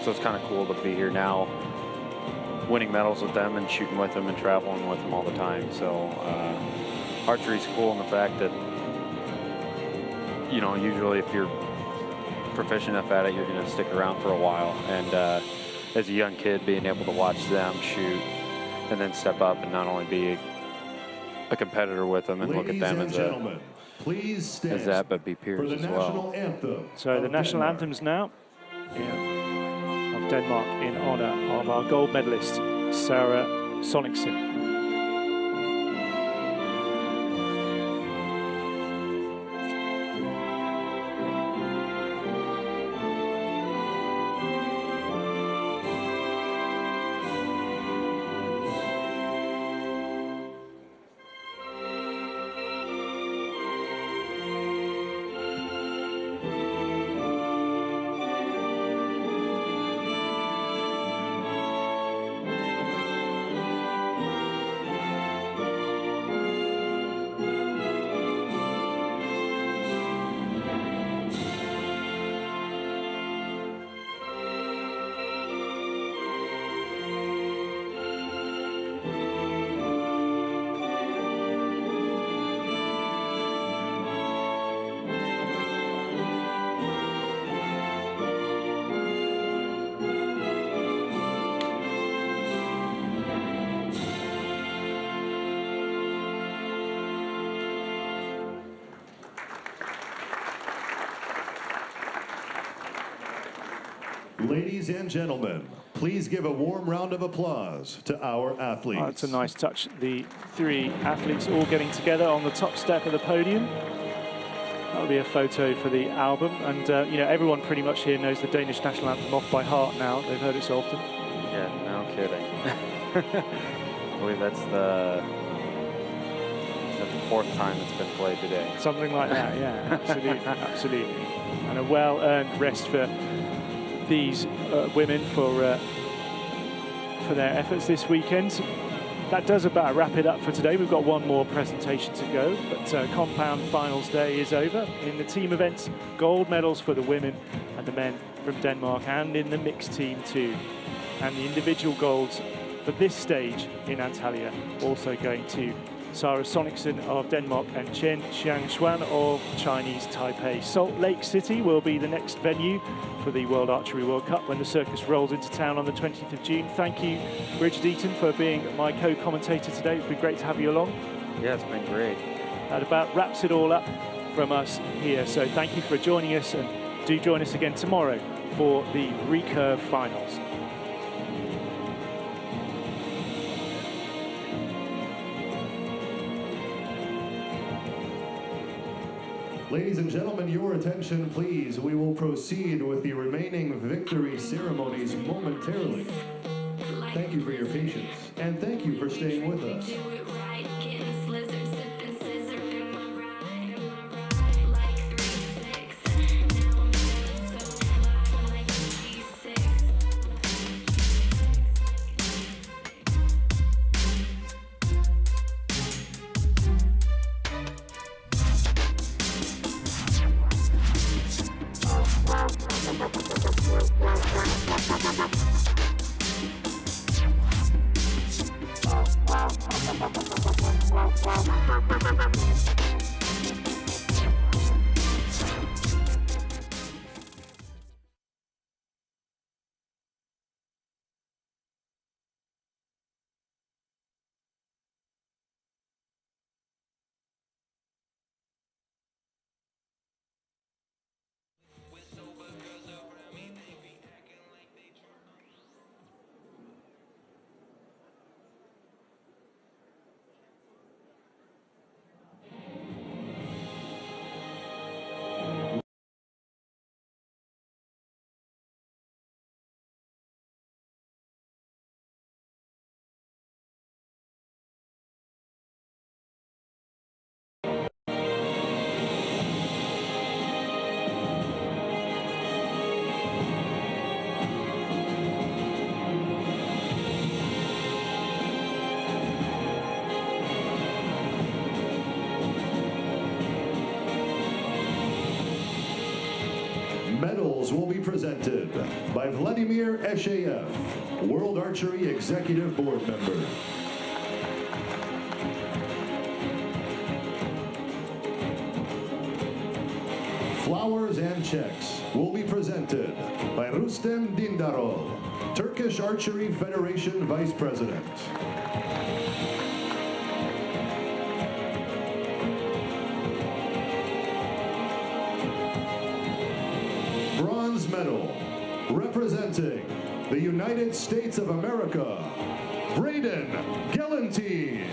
So it's kind of cool to be here now, winning medals with them and shooting with them and traveling with them all the time. So archery's cool in the fact that, you know, usually if you're proficient enough at it, you're going to stick around for a while. And as a young kid, being able to watch them shoot and then step up and not only be a competitor with them and look at them as that, but be peers as well. So the national anthems now of Denmark in honor of our gold medalist, Sarah Sonicsen. Ladies and gentlemen, please give a warm round of applause to our athletes. Oh, that's a nice touch. The three athletes all getting together on the top step of the podium. That'll be a photo for the album. And, you know, everyone pretty much here knows the Danish national anthem off by heart now. They've heard it so often. Yeah, no kidding. I believe that's the fourth time it's been played today. Something like that, yeah, absolutely, absolutely. And a well-earned rest for these women for their efforts this weekend. That does about wrap it up for today. We've got one more presentation to go, but compound finals day is over. In the team events, gold medals for the women and the men from Denmark, and in the mixed team too. And the individual golds for this stage in Antalya also going to Sarah Sonicsen of Denmark and Chen Xiangxuan of Chinese Taipei. Salt Lake City will be the next venue for the World Archery World Cup when the circus rolls into town on the 20th of June. Thank you, Richard Eaton, for being my co-commentator today. It's been great to have you along. Yeah, it's been great. That about wraps it all up from us here. So thank you for joining us, and do join us again tomorrow for the recurve finals. Ladies and gentlemen, your attention, please. We will proceed with the remaining victory ceremonies momentarily. Thank you for your patience, and thank you for staying with us. medals will be presented by Vladimir Esheyev, World Archery Executive Board Member. Flowers and checks will be presented by Rustem Dindarol, Turkish Archery Federation Vice President. Bronze medal, representing the United States of America, Braden Gelantine.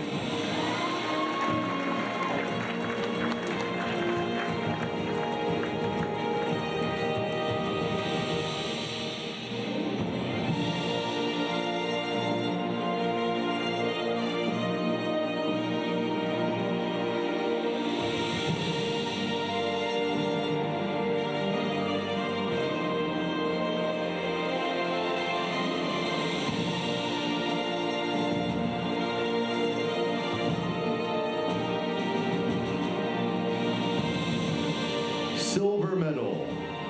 Silver medal,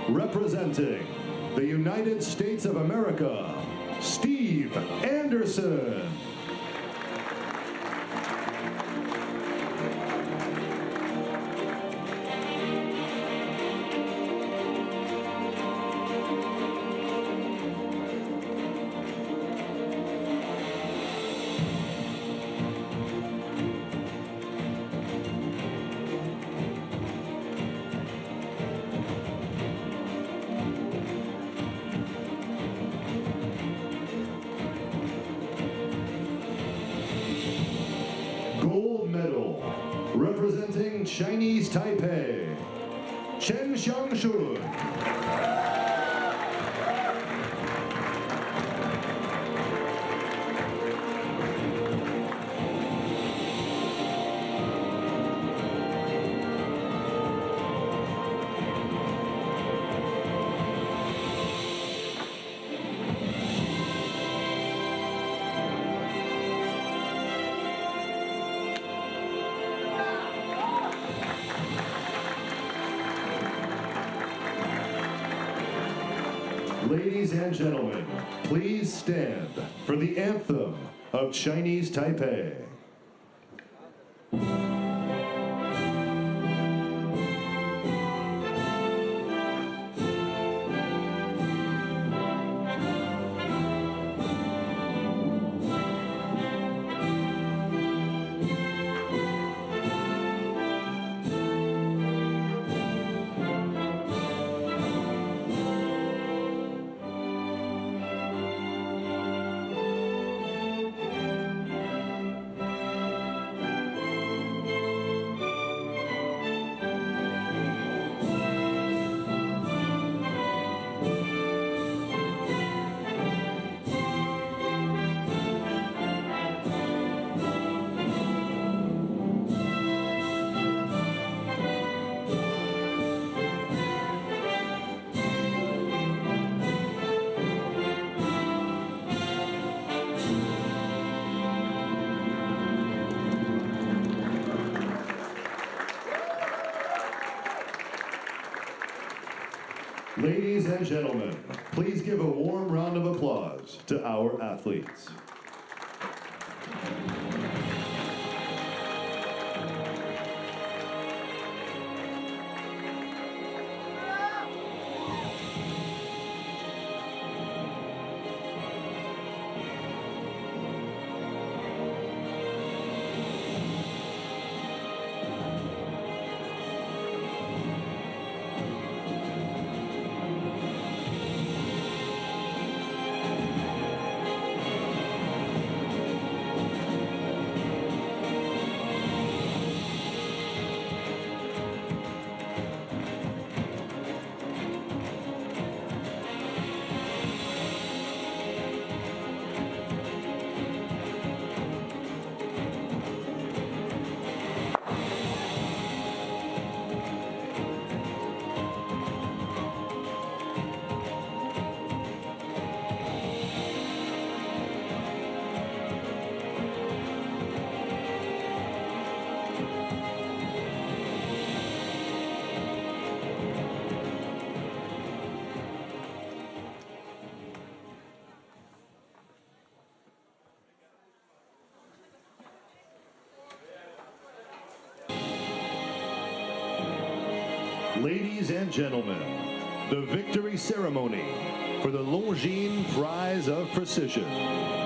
representing the United States of America, Steve Anderson. Gold medal, representing Chinese Taipei, Chen Xiangshun. Ladies and gentlemen, please stand for the anthem of Chinese Taipei. Ladies and gentlemen, please give a warm round of applause to our athletes. Ladies and gentlemen, the victory ceremony for the Longines Prize of Precision.